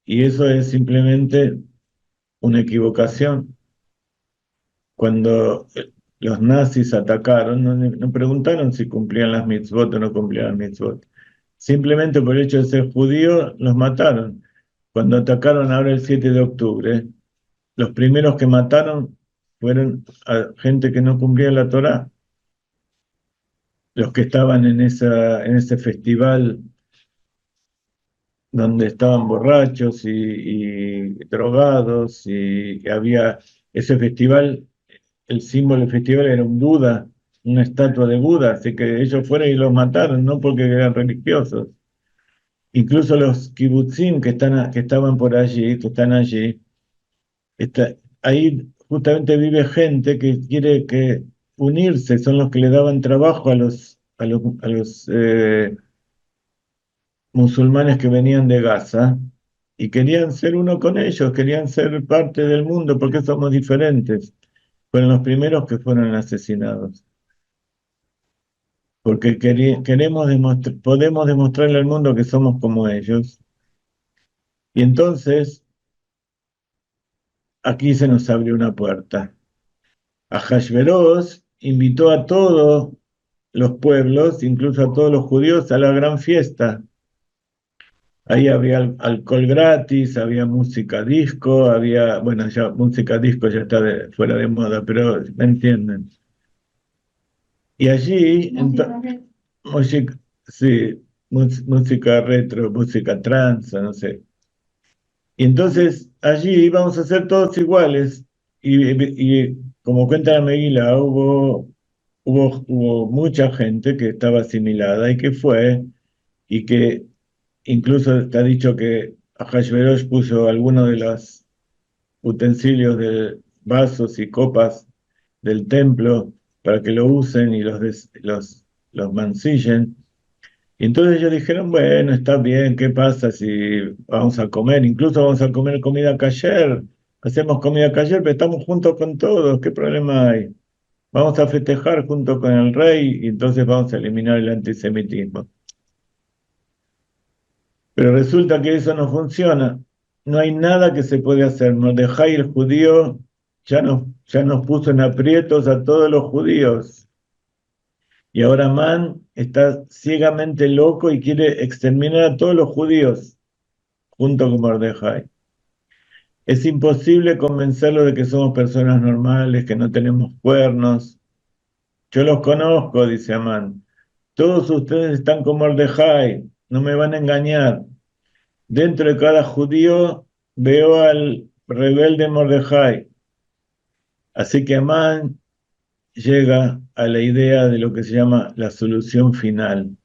y eso es simplemente una equivocación. Cuando los nazis atacaron, no preguntaron si cumplían las mitzvot o no cumplían las mitzvot. Simplemente por el hecho de ser judío, los mataron. Cuando atacaron ahora el 7 de octubre, los primeros que mataron fueron a gente que no cumplía la Torá. Los que estaban en ese festival donde estaban borrachos y drogados, y había ese festival, el símbolo del festival era un Buda, una estatua de Buda, así que ellos fueron y los mataron, no porque eran religiosos. Incluso los kibutzim que estaban por allí, que están allí, ahí justamente vive gente que quiere unirse, son los que le daban trabajo a los musulmanes que venían de Gaza y querían ser uno con ellos, querían ser parte del mundo porque somos diferentes. Fueron los primeros que fueron asesinados. Porque podemos demostrarle al mundo que somos como ellos. Y entonces, aquí se nos abrió una puerta. Ahasveros invitó a todos los pueblos, incluso a todos los judíos, a la gran fiesta. Ahí había alcohol gratis, había música disco, bueno, ya música disco ya está fuera de moda, pero me entienden. Y allí, música, sí, música retro, música trance, no sé. Y entonces allí vamos a ser todos iguales. Y como cuenta la Meguila, hubo mucha gente que estaba asimilada y que fue, y que incluso está dicho que Ahasverosh puso algunos de los utensilios de vasos y copas del templo para que lo usen y los mancillen. Y entonces ellos dijeron, bueno, está bien, ¿qué pasa si vamos a comer? Incluso vamos a comer comida kasher, hacemos comida kasher, pero estamos juntos con todos, ¿qué problema hay? Vamos a festejar junto con el rey y entonces vamos a eliminar el antisemitismo. Pero resulta que eso no funciona. No hay nada que se puede hacer. Mordejai el judío ya nos puso en aprietos a todos los judíos. Y ahora Man está ciegamente loco y quiere exterminar a todos los judíos junto con Mordejai. Es imposible convencerlo de que somos personas normales, que no tenemos cuernos. Yo los conozco, dice Amán. Todos ustedes están con Mordejai, no me van a engañar. Dentro de cada judío veo al rebelde Mordejai. Así que Amán llega a la idea de lo que se llama la solución final.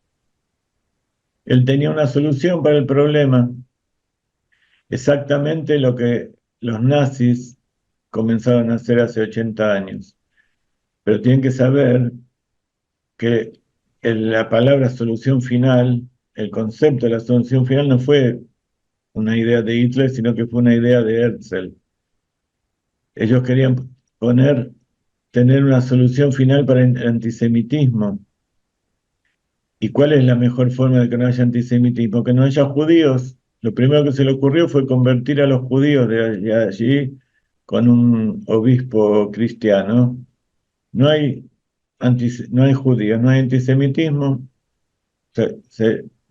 Él tenía una solución para el problema, exactamente lo que los nazis comenzaron a hacer hace 80 años. Pero tienen que saber que la palabra solución final, el concepto de la solución final no fue una idea de Hitler, sino que fue una idea de Herzl. Ellos querían tener una solución final para el antisemitismo. ¿Y cuál es la mejor forma de que no haya antisemitismo? Que no haya judíos. Lo primero que se le ocurrió fue convertir a los judíos de allí con un obispo cristiano. No hay, no hay judíos, no hay antisemitismo,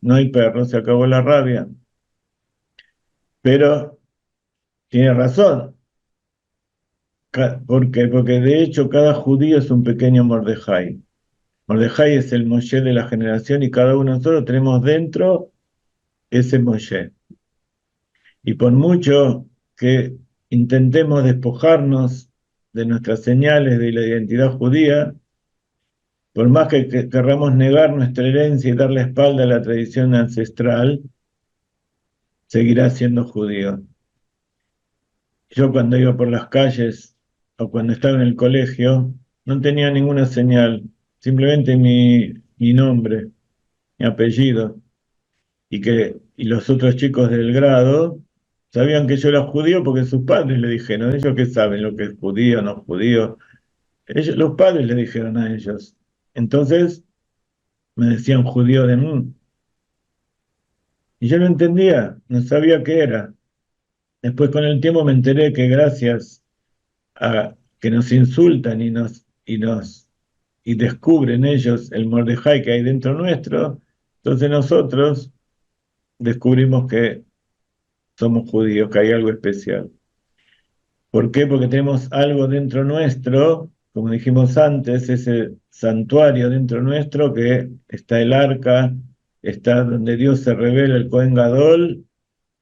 no hay perros, se acabó la rabia. Pero tiene razón. ¿Por qué? Porque de hecho cada judío es un pequeño Mordejai. Mordejai es el Moshe de la generación y cada uno de nosotros tenemos dentro ese Moshe. Y por mucho que intentemos despojarnos de nuestras señales de la identidad judía, por más que querramos negar nuestra herencia y dar la espalda a la tradición ancestral, seguirá siendo judío. Yo cuando iba por las calles o cuando estaba en el colegio, no tenía ninguna señal, simplemente mi nombre, mi apellido, y los otros chicos del grado sabían que yo era judío porque sus padres le dijeron. ¿Ellos qué saben lo que es judío o no judío? Los padres le dijeron a ellos. Entonces me decían judío de mí. Y yo no entendía, no sabía qué era. Después con el tiempo me enteré que gracias a que nos insultan y descubren ellos el Mordejai que hay dentro nuestro, entonces nosotros descubrimos que somos judíos, que hay algo especial. ¿Por qué? Porque tenemos algo dentro nuestro, como dijimos antes, ese santuario dentro nuestro que está el arca, está donde Dios se revela, el Kohen Gadol,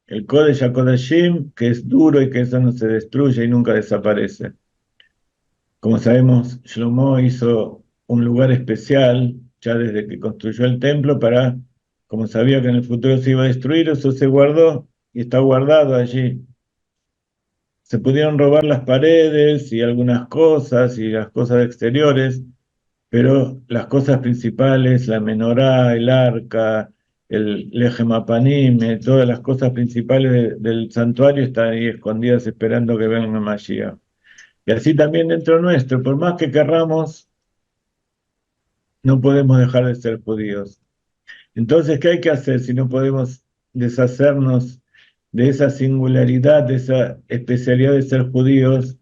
el Kodesh HaKodashim, que es duro y que eso no se destruye y nunca desaparece. Como sabemos, Shlomo hizo un lugar especial ya desde que construyó el templo como sabía que en el futuro se iba a destruir, eso se guardó y está guardado allí. Se pudieron robar las paredes y algunas cosas y las cosas exteriores, pero las cosas principales, la menorá, el arca, el Lechem Apanim, todas las cosas principales del santuario están ahí escondidas esperando que venga Mashiach. Y así también dentro nuestro, por más que querramos, no podemos dejar de ser judíos. Entonces, ¿qué hay que hacer si no podemos deshacernos de esa singularidad, de esa especialidad de ser judíos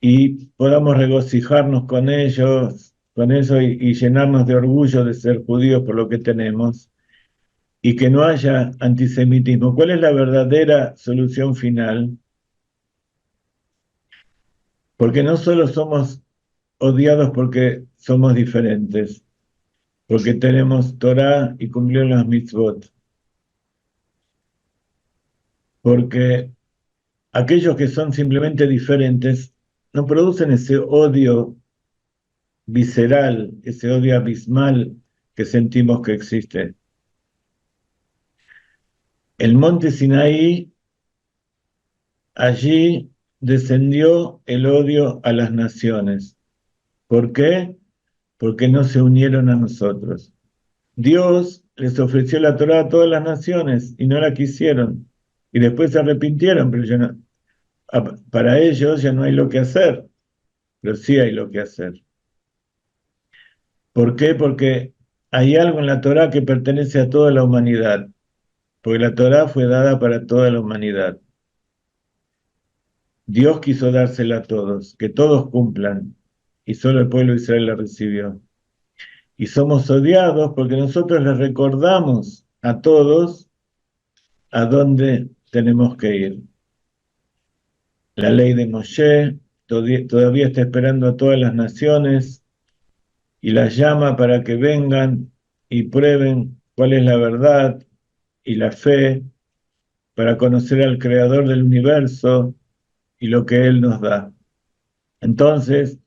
y podamos regocijarnos con ellos, con eso y llenarnos de orgullo de ser judíos por lo que tenemos y que no haya antisemitismo? ¿Cuál es la verdadera solución final? Porque no solo somos odiados porque somos diferentes, porque tenemos Torah y cumplir las mitzvot, porque aquellos que son simplemente diferentes no producen ese odio visceral, ese odio abismal que sentimos que existe. El monte Sinaí, allí descendió el odio a las naciones. ¿Por qué? Porque no se unieron a nosotros. Dios les ofreció la Torá a todas las naciones y no la quisieron. Y después se arrepintieron, pero para ellos ya no hay lo que hacer, pero sí hay lo que hacer. ¿Por qué? Porque hay algo en la Torá que pertenece a toda la humanidad, porque la Torá fue dada para toda la humanidad. Dios quiso dársela a todos, que todos cumplan, y solo el pueblo de Israel la recibió. Y somos odiados porque nosotros les recordamos a todos a dónde tenemos que ir. La ley de Moshe todavía está esperando a todas las naciones y las llama para que vengan y prueben cuál es la verdad y la fe para conocer al Creador del universo y lo que Él nos da. Entonces,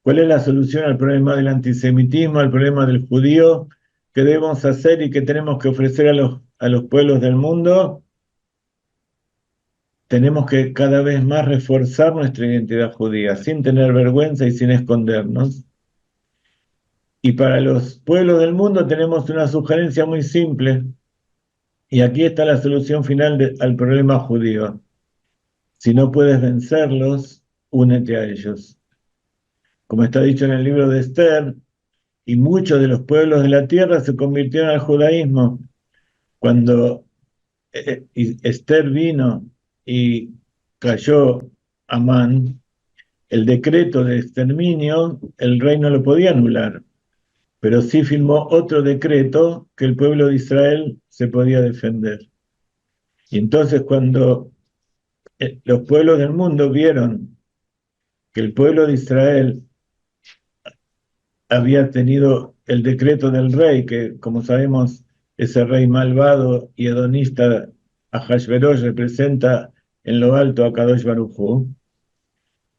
¿cuál es la solución al problema del antisemitismo, al problema del judío? ¿Qué debemos hacer y qué tenemos que ofrecer a los pueblos del mundo? Tenemos que cada vez más reforzar nuestra identidad judía, sin tener vergüenza y sin escondernos. Y para los pueblos del mundo tenemos una sugerencia muy simple, y aquí está la solución final al problema judío. Si no puedes vencerlos, únete a ellos. Como está dicho en el libro de Esther, y muchos de los pueblos de la tierra se convirtieron al judaísmo. Cuando Esther vino y cayó Amán, el decreto de exterminio, el rey no lo podía anular, pero sí firmó otro decreto que el pueblo de Israel se podía defender. Y entonces cuando los pueblos del mundo vieron que el pueblo de Israel había tenido el decreto del rey, que como sabemos, ese rey malvado y hedonista Ahasverosh representa en lo alto a Kadosh Baruj Hu,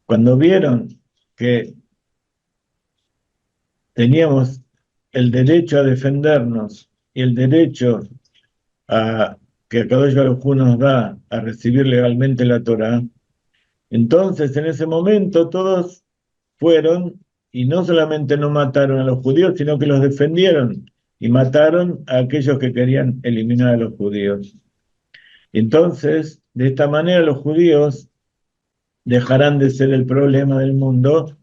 cuando vieron que teníamos el derecho a defendernos y el derecho a que Kadosh Baruj Hu nos da a recibir legalmente la Torá, entonces en ese momento todos fueron y no solamente no mataron a los judíos, sino que los defendieron y mataron a aquellos que querían eliminar a los judíos. Entonces, de esta manera los judíos dejarán de ser el problema del mundo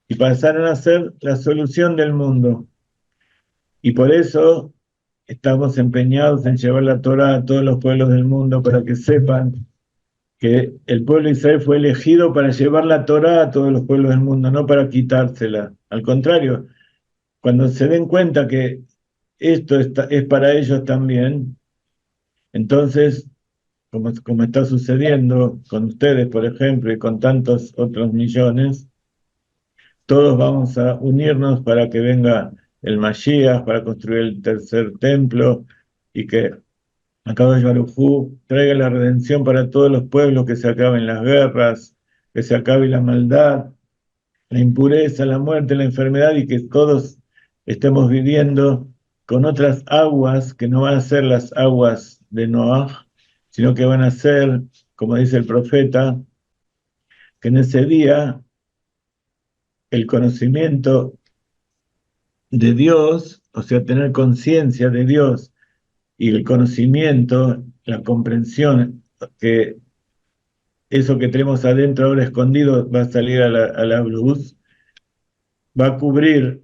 y pasarán a ser la solución del mundo. Y por eso estamos empeñados en llevar la Torá a todos los pueblos del mundo para que sepan que el pueblo de Israel fue elegido para llevar la Torá a todos los pueblos del mundo, no para quitársela. Al contrario, cuando se den cuenta que esto es para ellos también, entonces, como está sucediendo con ustedes, por ejemplo, y con tantos otros millones, todos vamos a unirnos para que venga el Mashiach, para construir el tercer templo, y que Akadosh Baruj Hu traiga la redención para todos los pueblos, que se acaben las guerras, que se acabe la maldad, la impureza, la muerte, la enfermedad, y que todos estemos viviendo con otras aguas que no van a ser las aguas de Noah, sino que van a ser, como dice el profeta, que en ese día el conocimiento de Dios, o sea, tener conciencia de Dios y el conocimiento, la comprensión, que eso que tenemos adentro ahora escondido va a salir a la luz, va a cubrir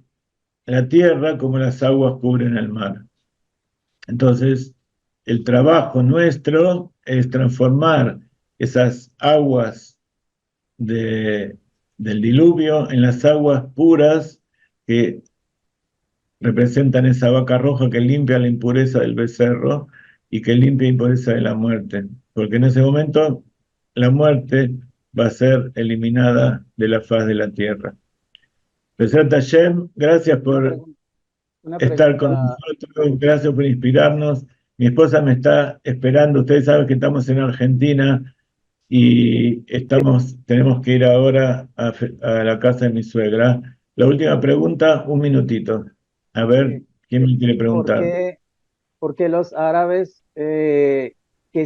la tierra como las aguas cubren el mar. Entonces, el trabajo nuestro es transformar esas aguas del diluvio en las aguas puras que representan esa vaca roja que limpia la impureza del becerro y que limpia la impureza de la muerte. Porque en ese momento la muerte va a ser eliminada de la faz de la tierra. Besat Hashem, gracias Una por pregunta, una estar con pregunta, nosotros, gracias por inspirarnos. Mi esposa me está esperando, ustedes saben que estamos en Argentina y tenemos que ir ahora a la casa de mi suegra. La última pregunta, un minutito. A ver, sí, ¿quién me quiere ¿por preguntar? qué, por qué los árabes que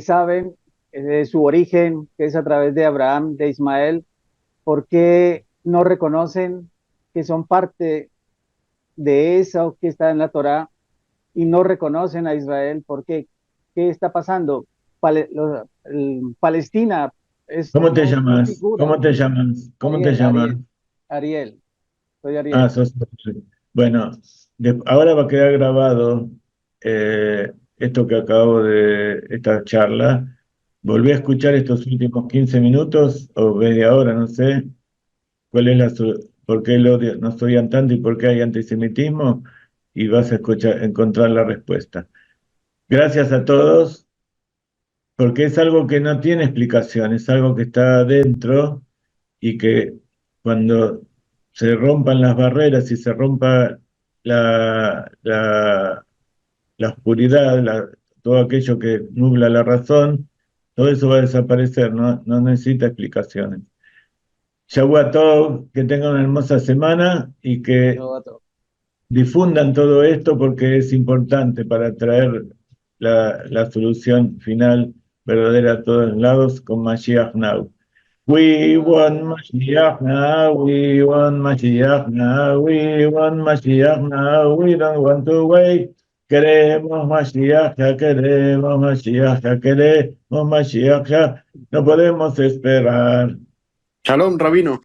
saben de su origen, que es a través de Abraham, de Ismael, por qué no reconocen que son parte de eso que está en la Torá y no reconocen a Israel? ¿Por qué? ¿Qué está pasando? Palestina ¿Cómo te no llamas? figura. ¿Cómo te llamas? ¿Cómo te Ariel, llamas? Ariel, Ariel, soy Ah, Ariel. bueno, ahora va a quedar grabado esto que acabo de, esta charla. Volví a escuchar estos últimos 15 minutos o media hora, no sé cuál es por qué el odio, nos odian tanto y por qué hay antisemitismo, y vas a encontrar la respuesta. Gracias a todos, porque es algo que no tiene explicación, es algo que está adentro y que cuando se rompan las barreras y se rompa la, la, la oscuridad, todo aquello que nubla la razón, todo eso va a desaparecer, no necesita explicaciones. Shavua Tov, que tengan una hermosa semana y que difundan todo esto porque es importante para traer la solución final verdadera a todos lados con Mashiach Now. We want Mashiach now, we want Mashiach now, we want Mashiach now, we don't want to wait. Queremos Mashiach, ya queremos Mashiach, ya queremos Mashiach, ya no podemos esperar. Shalom, Rabino.